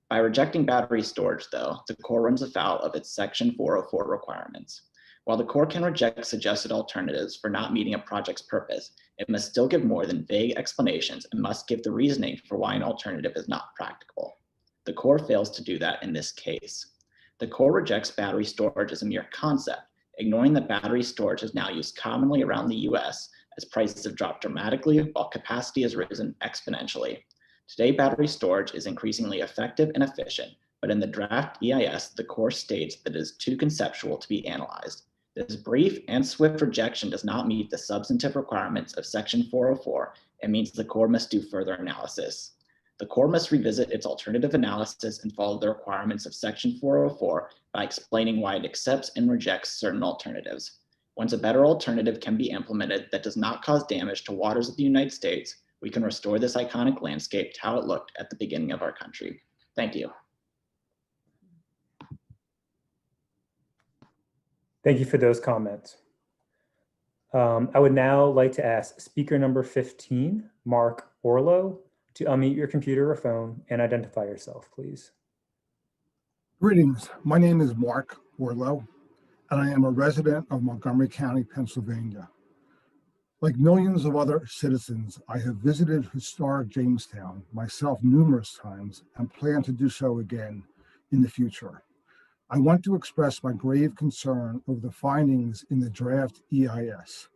By rejecting battery storage, though, the Corps runs afoul of its Section 404 requirements. While the Corps can reject suggested alternatives for not meeting a project's purpose, it must still give more than vague explanations and must give the reasoning for why an alternative is not practicable. The Corps fails to do that in this case. The Corps rejects battery storage as a mere concept, ignoring that battery storage is now used commonly around the US as prices have dropped dramatically while capacity has risen exponentially. Today, battery storage is increasingly effective and efficient, but in the draft EIS, the Corps states that it is too conceptual to be analyzed. This brief and swift rejection does not meet the substantive requirements of Section 404 and means the Corps must do further analysis. The Corps must revisit its alternative analysis and follow the requirements of Section 404 by explaining why it accepts and rejects certain alternatives. Once a better alternative can be implemented that does not cause damage to waters of the United States, we can restore this iconic landscape to how it looked at the beginning of our country. Thank you. Thank you for those comments. I would now like to ask speaker number 15, Mark Orlow, to unmute your computer or phone and identify yourself, please. Greetings. My name is Mark Orlow, and I am a resident of Montgomery County, Pennsylvania. Like millions of other citizens, I have visited historic Jamestown myself numerous times and plan to do so again in the future. I want to express my grave concern over the findings in the draft EIS.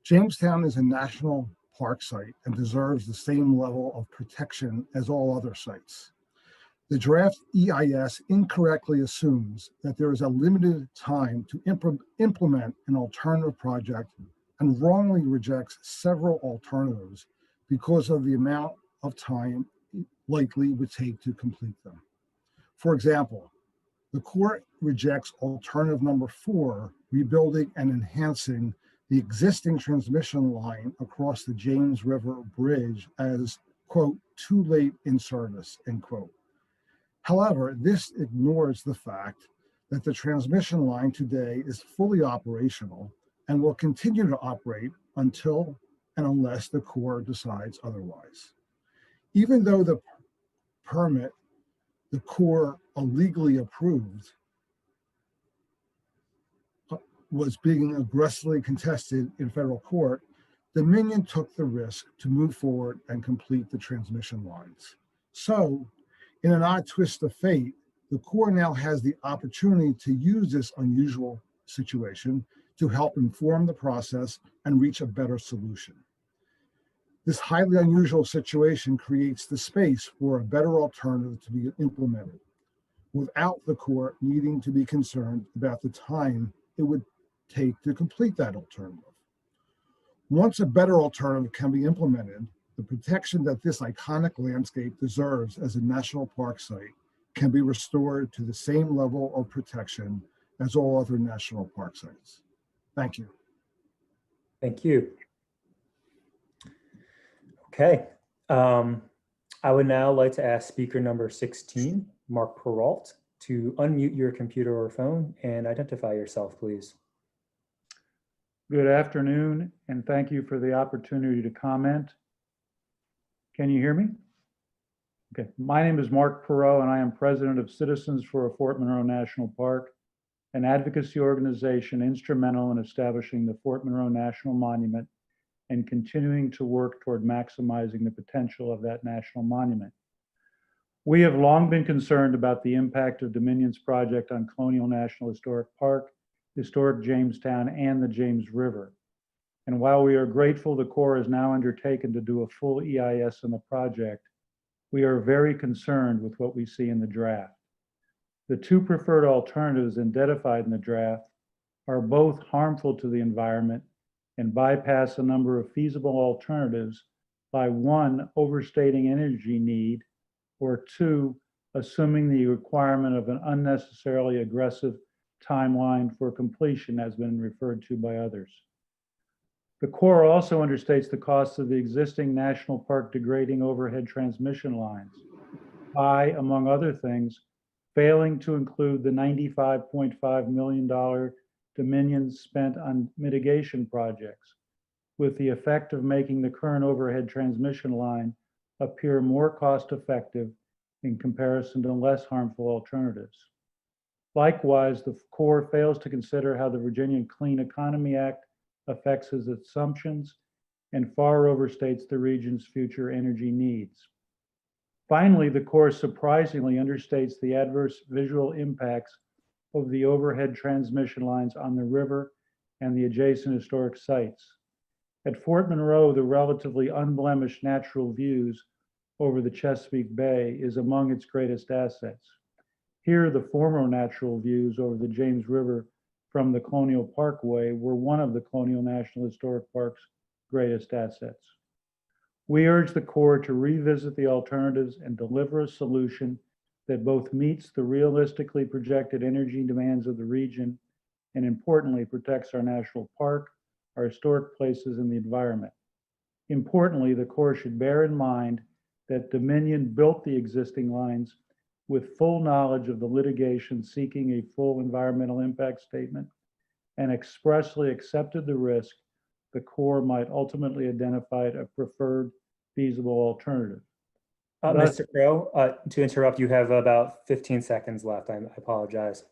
Jamestown is a national park site and deserves the same level of protection as all other sites. The draft EIS incorrectly assumes that there is a limited time to implement an alternative project and wrongly rejects several alternatives because of the amount of time it likely would take to complete them. For example, the Corps rejects alternative number 4, rebuilding and enhancing the existing transmission line across the James River Bridge as, quote, too late in service, end quote. However, this ignores the fact that the transmission line today is fully operational and will continue to operate until and unless the Corps decides otherwise. Even though the permit the Corps illegally approved was being aggressively contested in federal court, Dominion took the risk to move forward and complete the transmission lines. So, in an odd twist of fate, the Corps now has the opportunity to use this unusual situation to help inform the process and reach a better solution. This highly unusual situation creates the space for a better alternative to be implemented, without the Corps needing to be concerned about the time it would take to complete that alternative. Once a better alternative can be implemented, the protection that this iconic landscape deserves as a national park site can be restored to the same level of protection as all other national park sites. Thank you. Thank you. Okay. I would now like to ask speaker number 16, Mark Perrault, to unmute your computer or phone and identify yourself, please. Good afternoon, and thank you for the opportunity to comment. Can you hear me? Okay, my name is Mark Perrault, and I am president of Citizens for a Fort Monroe National Park, an advocacy organization instrumental in establishing the Fort Monroe National Monument and continuing to work toward maximizing the potential of that national monument. We have long been concerned about the impact of Dominion's project on Colonial National Historic Park, historic Jamestown, and the James River. And while we are grateful the Corps has now undertaken to do a full EIS on the project, we are very concerned with what we see in the draft. The two preferred alternatives identified in the draft are both harmful to the environment and bypass a number of feasible alternatives by 1, overstating energy need, or 2, assuming the requirement of an unnecessarily aggressive timeline for completion has been referred to by others. The Corps also understates the cost of the existing national park degrading overhead transmission lines by, among other things, failing to include the $95.5 million Dominion spent on mitigation projects, with the effect of making the current overhead transmission line appear more cost-effective in comparison to less harmful alternatives. Likewise, the Corps fails to consider how the Virginia Clean Economy Act affects its assumptions and far overstates the region's future energy needs. Finally, the Corps surprisingly understates the adverse visual impacts of the overhead transmission lines on the river and the adjacent historic sites. At Fort Monroe, the relatively unblemished natural views over the Chesapeake Bay is among its greatest assets. Here, the former natural views over the James River from the Colonial Parkway were one of the Colonial National Historic Park's greatest assets. We urge the Corps to revisit the alternatives and deliver a solution that both meets the realistically projected energy demands of the region and importantly protects our national park, our historic places, and the environment. Importantly, the Corps should bear in mind that Dominion built the existing lines with full knowledge of the litigation seeking a full environmental impact statement and expressly accepted the risk the Corps might ultimately identify a preferred feasible alternative. Mr. Crow, to interrupt, you have about 15 seconds left. I apologize.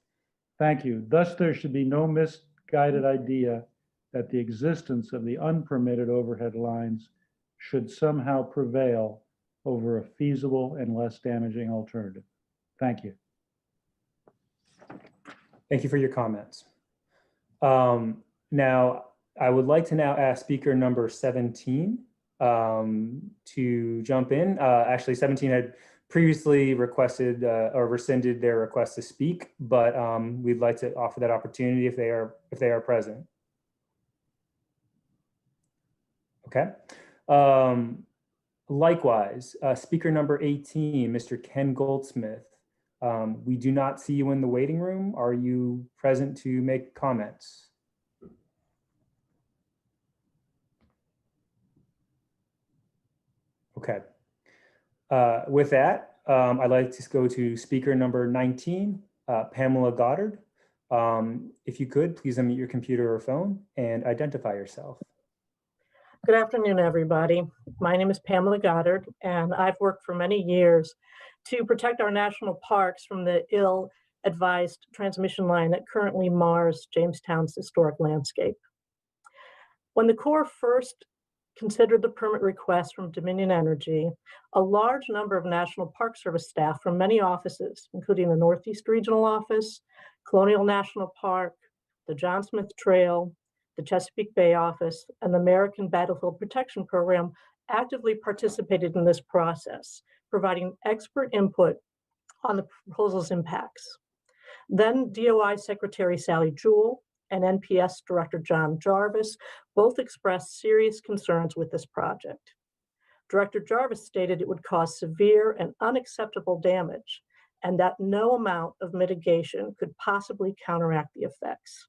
Thank you. Thus, there should be no misguided idea that the existence of the unpermitted overhead lines should somehow prevail over a feasible and less damaging alternative. Thank you. Thank you for your comments. Now, I would like to now ask speaker number 17 to jump in. Actually, 17 had previously requested or rescinded their request to speak, but we'd like to offer that opportunity if they are present. Okay. Likewise, speaker number 18, Mr. Ken Goldsmith. We do not see you in the waiting room. Are you present to make comments? Okay. With that, I'd like to go to speaker number 19, Pamela Goddard. If you could, please unmute your computer or phone and identify yourself. Good afternoon, everybody. My name is Pamela Goddard, and I've worked for many years to protect our national parks from the ill-advised transmission line that currently mars Jamestown's historic landscape. When the Corps first considered the permit request from Dominion Energy, a large number of National Park Service staff from many offices, including the Northeast Regional Office, Colonial National Park, the John Smith Trail, the Chesapeake Bay Office, and the American Battlefield Protection Program actively participated in this process, providing expert input on the proposal's impacts. Then DOI Secretary Sally Jewell and NPS Director John Jarvis both expressed serious concerns with this project. Director Jarvis stated it would cause severe and unacceptable damage and that no amount of mitigation could possibly counteract the effects.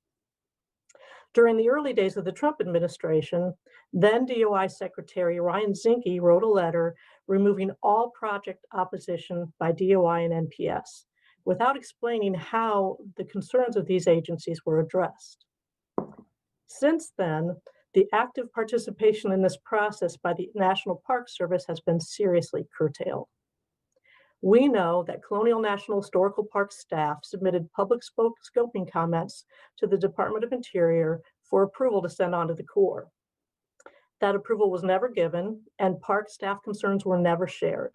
During the early days of the Trump administration, then DOI Secretary Ryan Zinke wrote a letter removing all project opposition by DOI and NPS, without explaining how the concerns of these agencies were addressed. Since then, the active participation in this process by the National Park Service has been seriously curtailed. We know that Colonial National Historical Park staff submitted public scoping comments to the Department of Interior for approval to send on to the Corps. That approval was never given, and park staff concerns were never shared.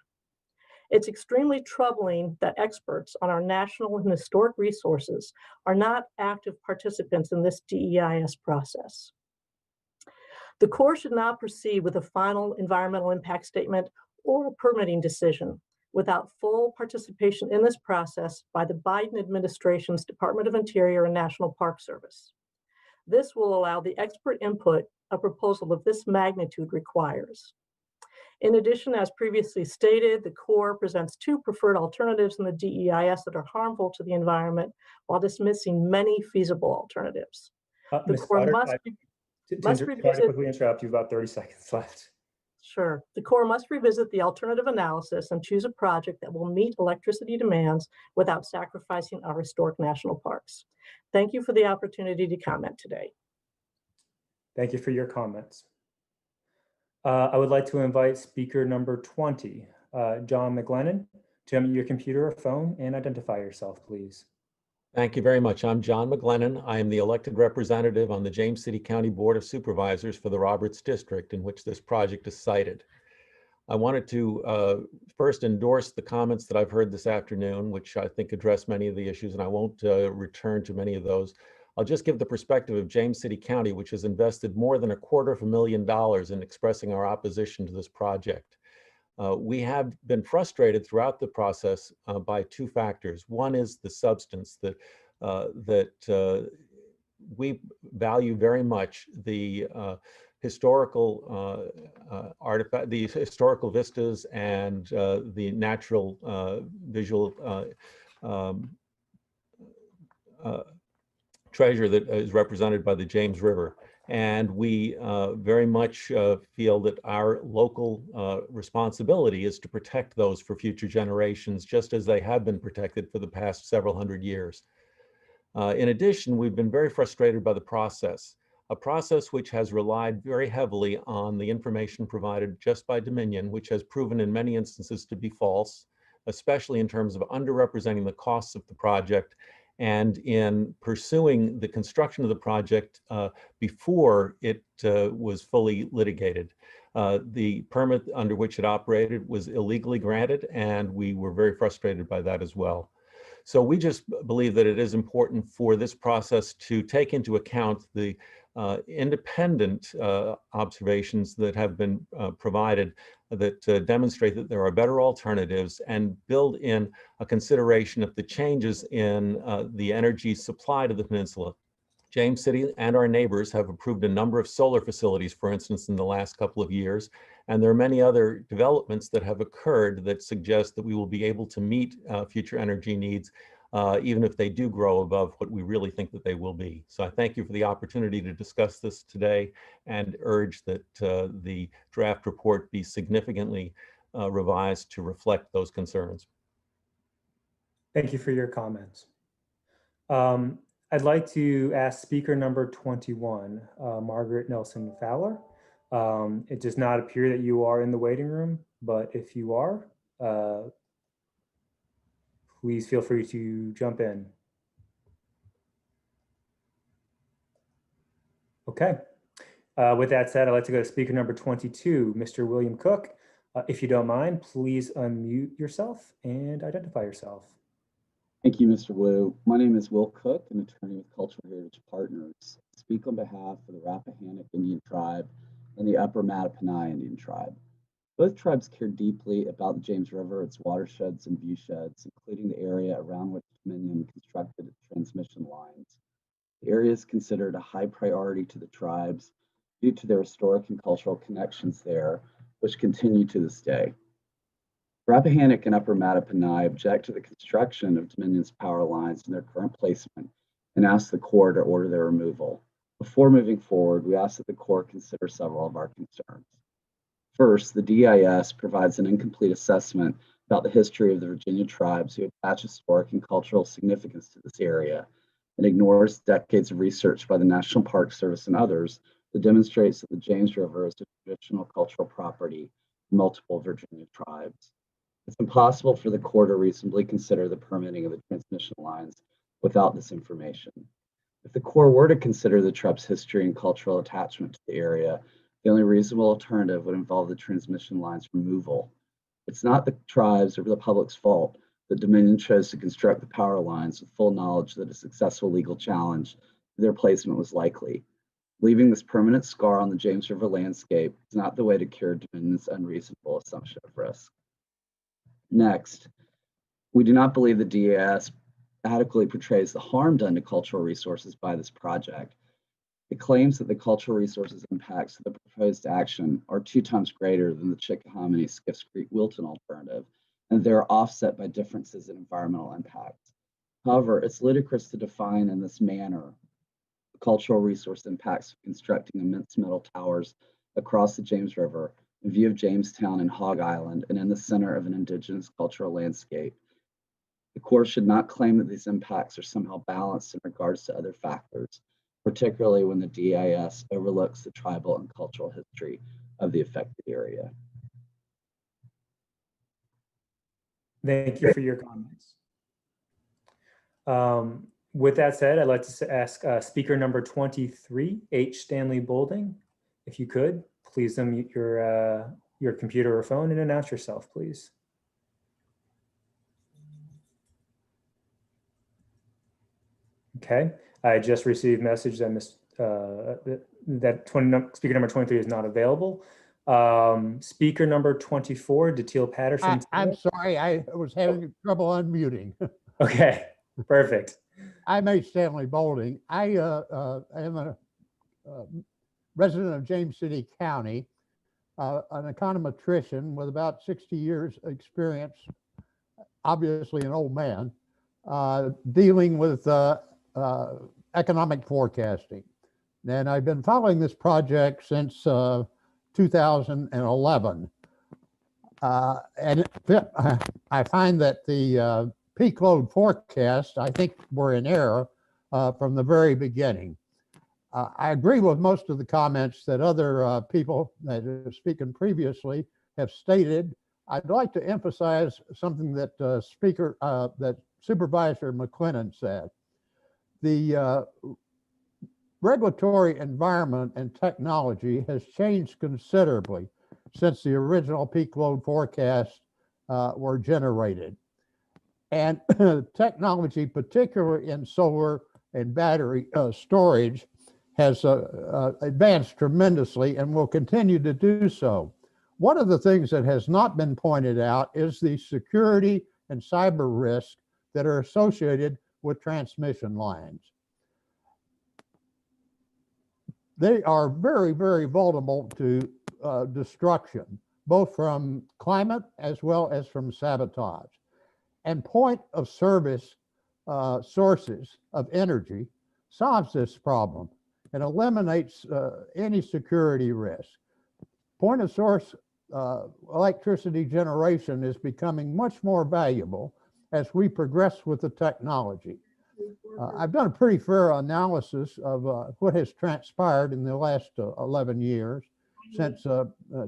It's extremely troubling that experts on our national and historic resources are not active participants in this DEIS process. The Corps should not proceed with a final environmental impact statement or a permitting decision without full participation in this process by the Biden administration's Department of Interior and National Park Service. This will allow the expert input a proposal of this magnitude requires. In addition, as previously stated, the Corps presents two preferred alternatives in the DEIS that are harmful to the environment while dismissing many feasible alternatives. The Corps must quickly interrupt you, about 30 seconds left. Sure. The Corps must revisit the alternative analysis and choose a project that will meet electricity demands without sacrificing our historic national parks. Thank you for the opportunity to comment today. Thank you for your comments. I would like to invite speaker number 20, John McGlennon, to unmute your computer or phone and identify yourself, please. Thank you very much. I'm John McGlennon. I am the elected representative on the James City County Board of Supervisors for the Roberts District in which this project is sited. I wanted to first endorse the comments that I've heard this afternoon, which I think address many of the issues, and I won't return to many of those. I'll just give the perspective of James City County, which has invested more than $250,000 in expressing our opposition to this project. We have been frustrated throughout the process by two factors. One is the substance that we value very much, the historical artifact, the historical vistas, and the natural visual treasure that is represented by the James River. And we very much feel that our local responsibility is to protect those for future generations, just as they have been protected for the past several hundred years. In addition, we've been very frustrated by the process, a process which has relied very heavily on the information provided just by Dominion, which has proven in many instances to be false, especially in terms of underrepresenting the costs of the project and in pursuing the construction of the project before it was fully litigated. The permit under which it operated was illegally granted, and we were very frustrated by that as well. So we just believe that it is important for this process to take into account the independent observations that have been provided that demonstrate that there are better alternatives and build in a consideration of the changes in the energy supply to the peninsula. James City and our neighbors have approved a number of solar facilities, for instance, in the last couple of years. And there are many other developments that have occurred that suggest that we will be able to meet future energy needs, even if they do grow above what we really think that they will be. So I thank you for the opportunity to discuss this today and urge that the draft report be significantly revised to reflect those concerns. Thank you for your comments. I'd like to ask speaker number 21, Margaret Nelson Fowler. It does not appear that you are in the waiting room, but if you are, please feel free to jump in. Okay. With that said, I'd like to go to speaker number 22, Mr. William Cook. If you don't mind, please unmute yourself and identify yourself. Thank you, Mr. Wu. My name is Will Cook, an attorney with Cultural Heritage Partners. I speak on behalf of the Rappahannock Indian Tribe and the Upper Mattaponi Indian Tribe. Both tribes care deeply about the James River, its watersheds and viewsheds, including the area around which Dominion constructed its transmission lines. The area is considered a high priority to the tribes due to their historic and cultural connections there, which continue to this day. Rappahannock and Upper Mattaponi object to the construction of Dominion's power lines in their current placement and ask the Corps to order their removal. Before moving forward, we ask that the Corps consider several of our concerns. First, the DIS provides an incomplete assessment about the history of the Virginia tribes who attach historic and cultural significance to this area and ignores decades of research by the National Park Service and others that demonstrates that the James River is a traditional cultural property for multiple Virginia tribes. It's impossible for the Corps to reasonably consider the permitting of the transmission lines without this information. If the Corps were to consider the tribe's history and cultural attachment to the area, the only reasonable alternative would involve the transmission lines removal. It's not the tribes or the public's fault that Dominion chose to construct the power lines with full knowledge that a successful legal challenge to their placement was likely. Leaving this permanent scar on the James River landscape is not the way to cure Dominion's unreasonable assumption of risk. Next, we do not believe the DAS adequately portrays the harm done to cultural resources by this project. It claims that the cultural resources impacts of the proposed action are 2 times greater than the Surry-Skiffes Creek-Whealton alternative, and they're offset by differences in environmental impacts. However, it's ludicrous to define in this manner the cultural resource impacts of constructing immense metal towers across the James River in view of Jamestown and Hog Island and in the center of an indigenous cultural landscape. The Corps should not claim that these impacts are somehow balanced in regards to other factors, particularly when the DIS overlooks the tribal and cultural history of the affected area. Thank you for your comments. With that said, I'd like to ask speaker number 23, H. Stanley Boulding. If you could, please unmute your your computer or phone and announce yourself, please. Okay, I just received message that speaker number 23 is not available. Speaker number 24, Datil Patterson. I'm sorry, I was having trouble unmuting. Okay, perfect. I'm A. Stanley Bolding. I am a resident of James City County, an econometrician with about 60 years experience, obviously an old man, dealing with economic forecasting. And I've been following this project since 2011. And I find that the peak load forecast, I think, were in error from the very beginning. I agree with most of the comments that other people that have spoken previously have stated. I'd like to emphasize something that that Supervisor McClennan said. The regulatory environment and technology has changed considerably since the original peak load forecasts were generated. And technology, particularly in solar and battery storage, has advanced tremendously and will continue to do so. One of the things that has not been pointed out is the security and cyber risks that are associated with transmission lines. They are very, very vulnerable to destruction, both from climate as well as from sabotage. And point of service sources of energy solves this problem and eliminates any security risk. Point of source electricity generation is becoming much more valuable as we progress with the technology. I've done a pretty fair analysis of what has transpired in the last 11 years since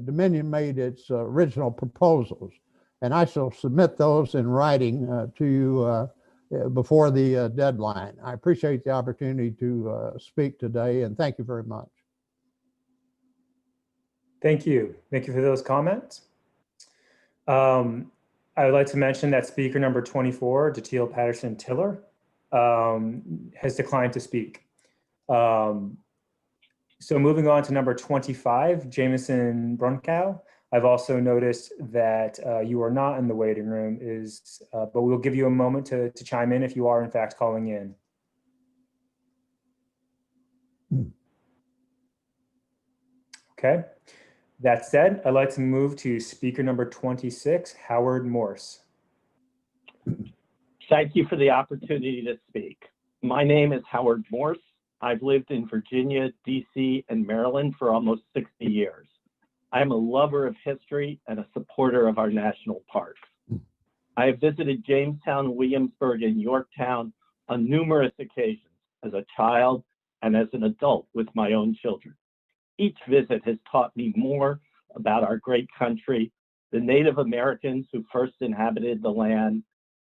Dominion made its original proposals. And I shall submit those in writing to you before the deadline. I appreciate the opportunity to speak today, and thank you very much. Thank you. Thank you for those comments. I would like to mention that speaker number 24, Datil Patterson Tiller, has declined to speak. So moving on to number 25, Jameson Brunkow. I've also noticed that you are not in the waiting room, but we'll give you a moment to chime in if you are in fact calling in. Okay, that said, I'd like to move to speaker number 26, Howard Morse. Thank you for the opportunity to speak. My name is Howard Morse. I've lived in Virginia, DC, and Maryland for almost 60 years. I am a lover of history and a supporter of our national parks. I have visited Jamestown, Williamsburg, and Yorktown on numerous occasions as a child and as an adult with my own children. Each visit has taught me more about our great country, the Native Americans who first inhabited the land,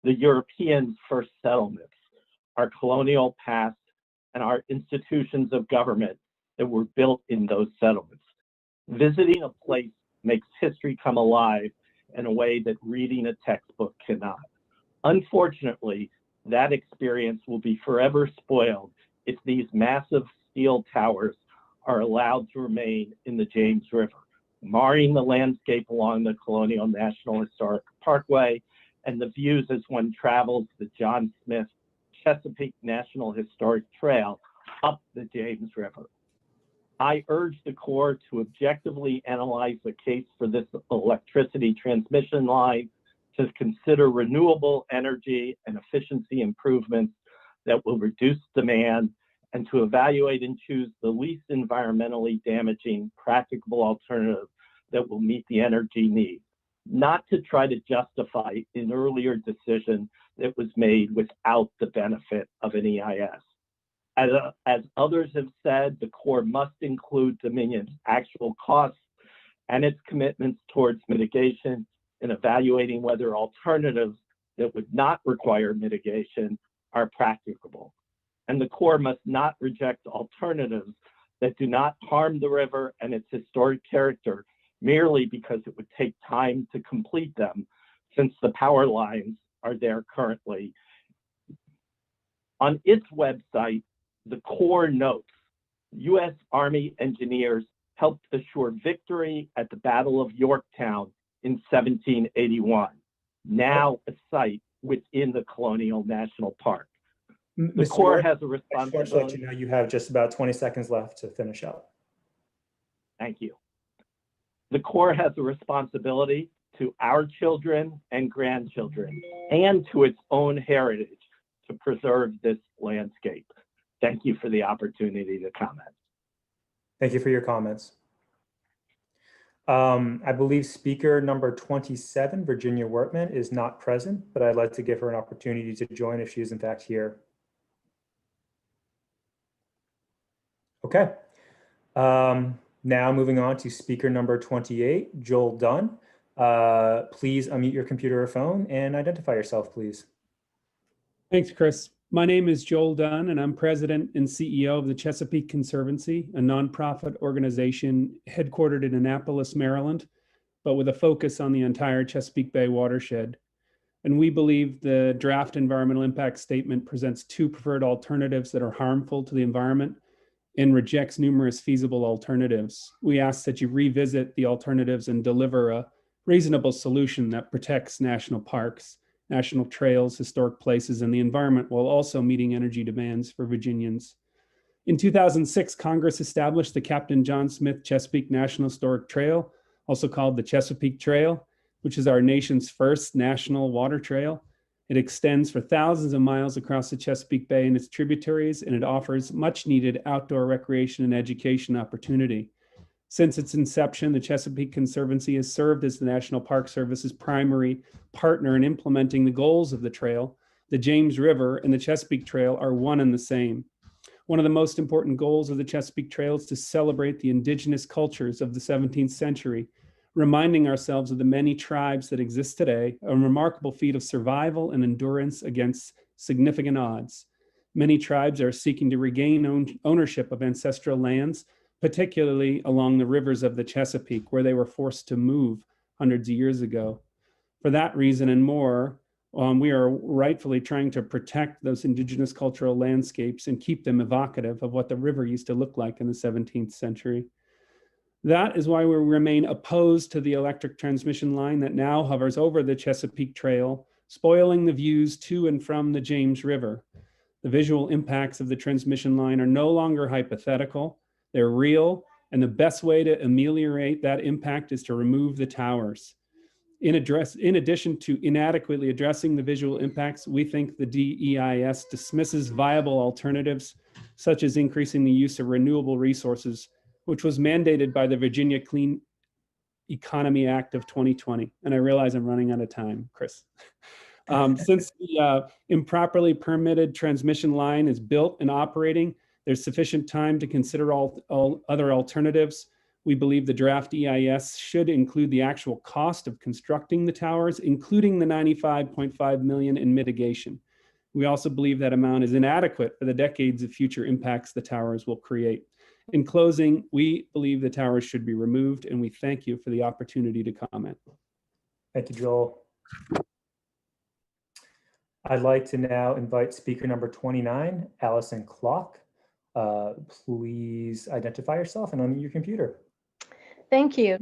the Europeans' first settlements, our colonial past, and our institutions of government that were built in those settlements. Visiting a place makes history come alive in a way that reading a textbook cannot. Unfortunately, that experience will be forever spoiled if these massive steel towers are allowed to remain in the James River, marring the landscape along the Colonial National Historic Parkway and the views as one travels the John Smith Chesapeake National Historic Trail up the James River. I urge the Corps to objectively analyze the case for this electricity transmission line, to consider renewable energy and efficiency improvements that will reduce demand, and to evaluate and choose the least environmentally damaging practicable alternative that will meet the energy needs, not to try to justify an earlier decision that was made without the benefit of an EIS. As others have said, the Corps must include Dominion's actual costs and its commitments towards mitigation in evaluating whether alternatives that would not require mitigation are practicable. And the Corps must not reject alternatives that do not harm the river and its historic character merely because it would take time to complete them since the power lines are there currently. On its website, the Corps notes, U.S. Army engineers helped assure victory at the Battle of Yorktown in 1781, now a site within the Colonial National Park. The Corps has a responsibility. You know, you have just about 20 seconds left to finish up. Thank you. The Corps has a responsibility to our children and grandchildren and to its own heritage to preserve this landscape. Thank you for the opportunity to comment. Thank you for your comments. I believe speaker number 27, Virginia Wortman, is not present, but I'd like to give her an opportunity to join if she is in fact here. Okay. Now moving on to speaker number 28, Joel Dunn. Please unmute your computer or phone and identify yourself, please. Thanks, Chris. My name is Joel Dunn, and I'm president and CEO of the Chesapeake Conservancy, a nonprofit organization headquartered in Annapolis, Maryland, but with a focus on the entire Chesapeake Bay watershed. And we believe the draft environmental impact statement presents two preferred alternatives that are harmful to the environment and rejects numerous feasible alternatives. We ask that you revisit the alternatives and deliver a reasonable solution that protects national parks, national trails, historic places, and the environment while also meeting energy demands for Virginians. In 2006, Congress established the Captain John Smith Chesapeake National Historic Trail, also called the Chesapeake Trail, which is our nation's first national water trail. It extends for thousands of miles across the Chesapeake Bay and its tributaries, and it offers much needed outdoor recreation and education opportunity. Since its inception, the Chesapeake Conservancy has served as the National Park Service's primary partner in implementing the goals of the trail. The James River and the Chesapeake Trail are one and the same. One of the most important goals of the Chesapeake Trail is to celebrate the indigenous cultures of the 17th century, reminding ourselves of the many tribes that exist today, a remarkable feat of survival and endurance against significant odds. Many tribes are seeking to regain ownership of ancestral lands, particularly along the rivers of the Chesapeake, where they were forced to move hundreds of years ago. For that reason and more, we are rightfully trying to protect those indigenous cultural landscapes and keep them evocative of what the river used to look like in the 17th century. That is why we remain opposed to the electric transmission line that now hovers over the Chesapeake Trail, spoiling the views to and from the James River. The visual impacts of the transmission line are no longer hypothetical. They're real, and the best way to ameliorate that impact is to remove the towers. In addition to inadequately addressing the visual impacts, we think the DEIS dismisses viable alternatives, such as increasing the use of renewable resources, which was mandated by the Virginia Clean Economy Act of 2020. And I realize I'm running out of time, Chris. Since the improperly permitted transmission line is built and operating, there's sufficient time to consider all other alternatives. We believe the draft EIS should include the actual cost of constructing the towers, including the $95.5 million in mitigation. We also believe that amount is inadequate for the decades of future impacts the towers will create. In closing, we believe the towers should be removed, and we thank you for the opportunity to comment. Thank you, Joel. I'd like to now invite speaker number 29, Allison Clock. Please identify yourself and unmute your computer. Thank you.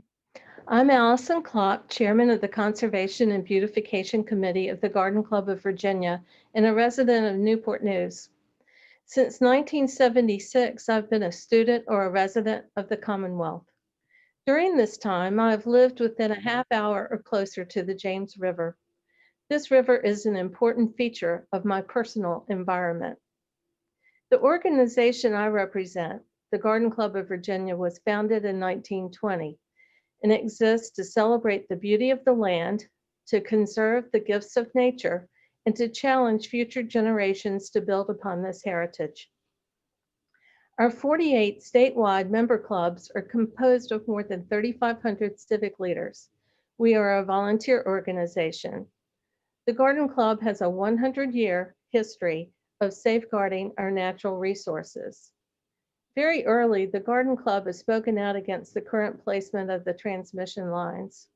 I'm Allison Clock, Chairman of the Conservation and Beautification Committee of the Garden Club of Virginia and a resident of Newport News. Since 1976, I've been a student or a resident of the Commonwealth. During this time, I've lived within a half hour or closer to the James River. This river is an important feature of my personal environment. The organization I represent, the Garden Club of Virginia, was founded in 1920 and exists to celebrate the beauty of the land, to conserve the gifts of nature, and to challenge future generations to build upon this heritage. Our 48 statewide member clubs are composed of more than 3,500 civic leaders. We are a volunteer organization. The Garden Club has a 100-year history of safeguarding our natural resources. Very early, the Garden Club has spoken out against the current placement of the transmission lines.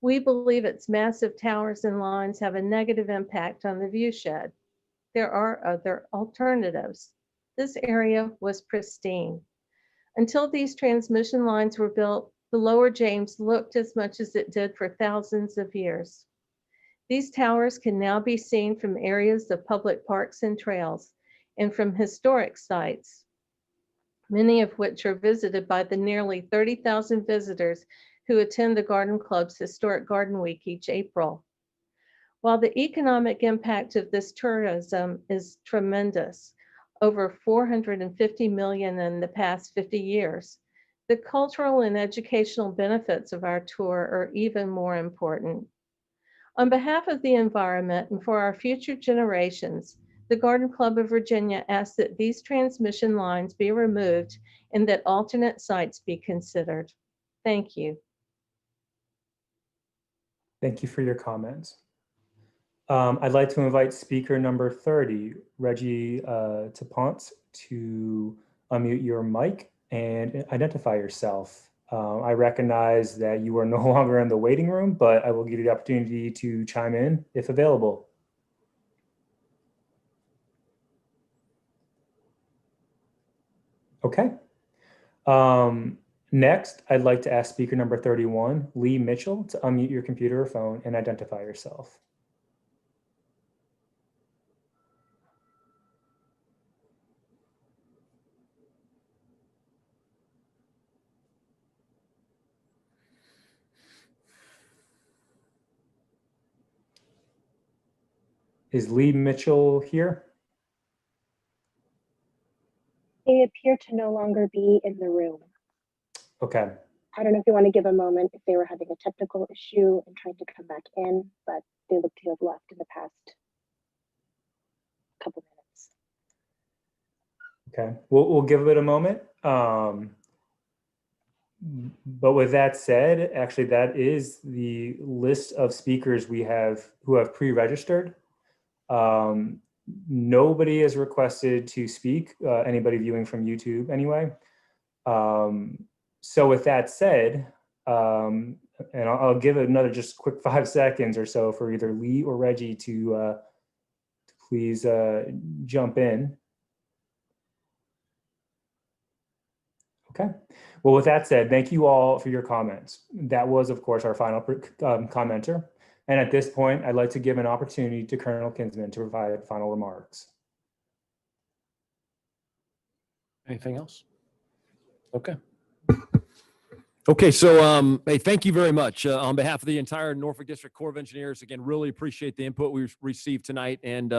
We believe its massive towers and lines have a negative impact on the viewshed. There are other alternatives. This area was pristine. Until these transmission lines were built, the Lower James looked as much as it did for thousands of years. These towers can now be seen from areas of public parks and trails and from historic sites, many of which are visited by the nearly 30,000 visitors who attend the Garden Club's Historic Garden Week each April. While the economic impact of this tourism is tremendous, over 450 million in the past 50 years, the cultural and educational benefits of our tour are even more important. On behalf of the environment and for our future generations, the Garden Club of Virginia asks that these transmission lines be removed and that alternate sites be considered. Thank you. Thank you for your comments. I'd like to invite speaker number 30, Reggie Tapont, to unmute your mic and identify yourself. I recognize that you are no longer in the waiting room, but I will give you the opportunity to chime in if available. Okay. Next, I'd like to ask speaker number 31, Lee Mitchell, to unmute your computer or phone and identify yourself. Is Lee Mitchell here? They appear to no longer be in the room. Okay. I don't know if you want to give a moment if they were having a technical issue and trying to come back in, but they look to have left in the past couple minutes. Okay, we'll give it a moment. But with that said, actually, that is the list of speakers we have who have pre-registered. Nobody is requested to speak, anybody viewing from YouTube anyway. So with that said, and I'll give it another just quick 5 seconds or so for either Lee or Reggie to please jump in. Okay. Well, with that said, thank you all for your comments. That was, of course, our final commenter. And at this point, I'd like to give an opportunity to Colonel Kinsman to provide final remarks. Anything else? Okay. Okay, so hey, thank you very much on behalf of the entire Norfolk District Corps of Engineers. Again, really appreciate the input we received tonight, and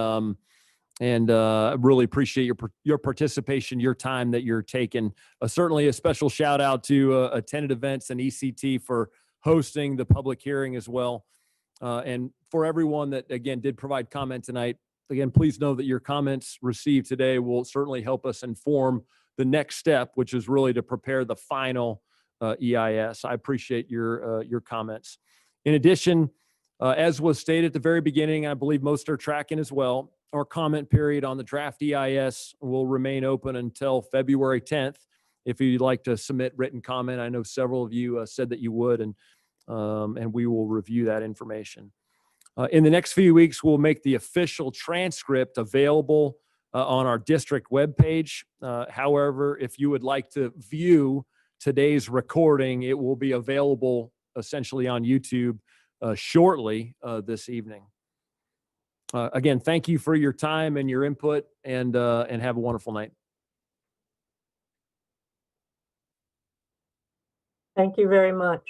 really appreciate your participation, your time that you're taking. Certainly, a special shout out to Attended Events and ECT for hosting the public hearing as well, and for everyone that again did provide comment tonight. Again, please know that your comments received today will certainly help us inform the next step, which is really to prepare the final EIS. I appreciate your comments. In addition, as was stated at the very beginning, I believe most are tracking as well, our comment period on the draft EIS will remain open until February 10th. If you'd like to submit written comment, I know several of you said that you would, and we will review that information. In the next few weeks, we'll make the official transcript available on our district webpage. However, if you would like to view today's recording, it will be available essentially on YouTube shortly this evening. Again, thank you for your time and your input, and have a wonderful night. Thank you very much.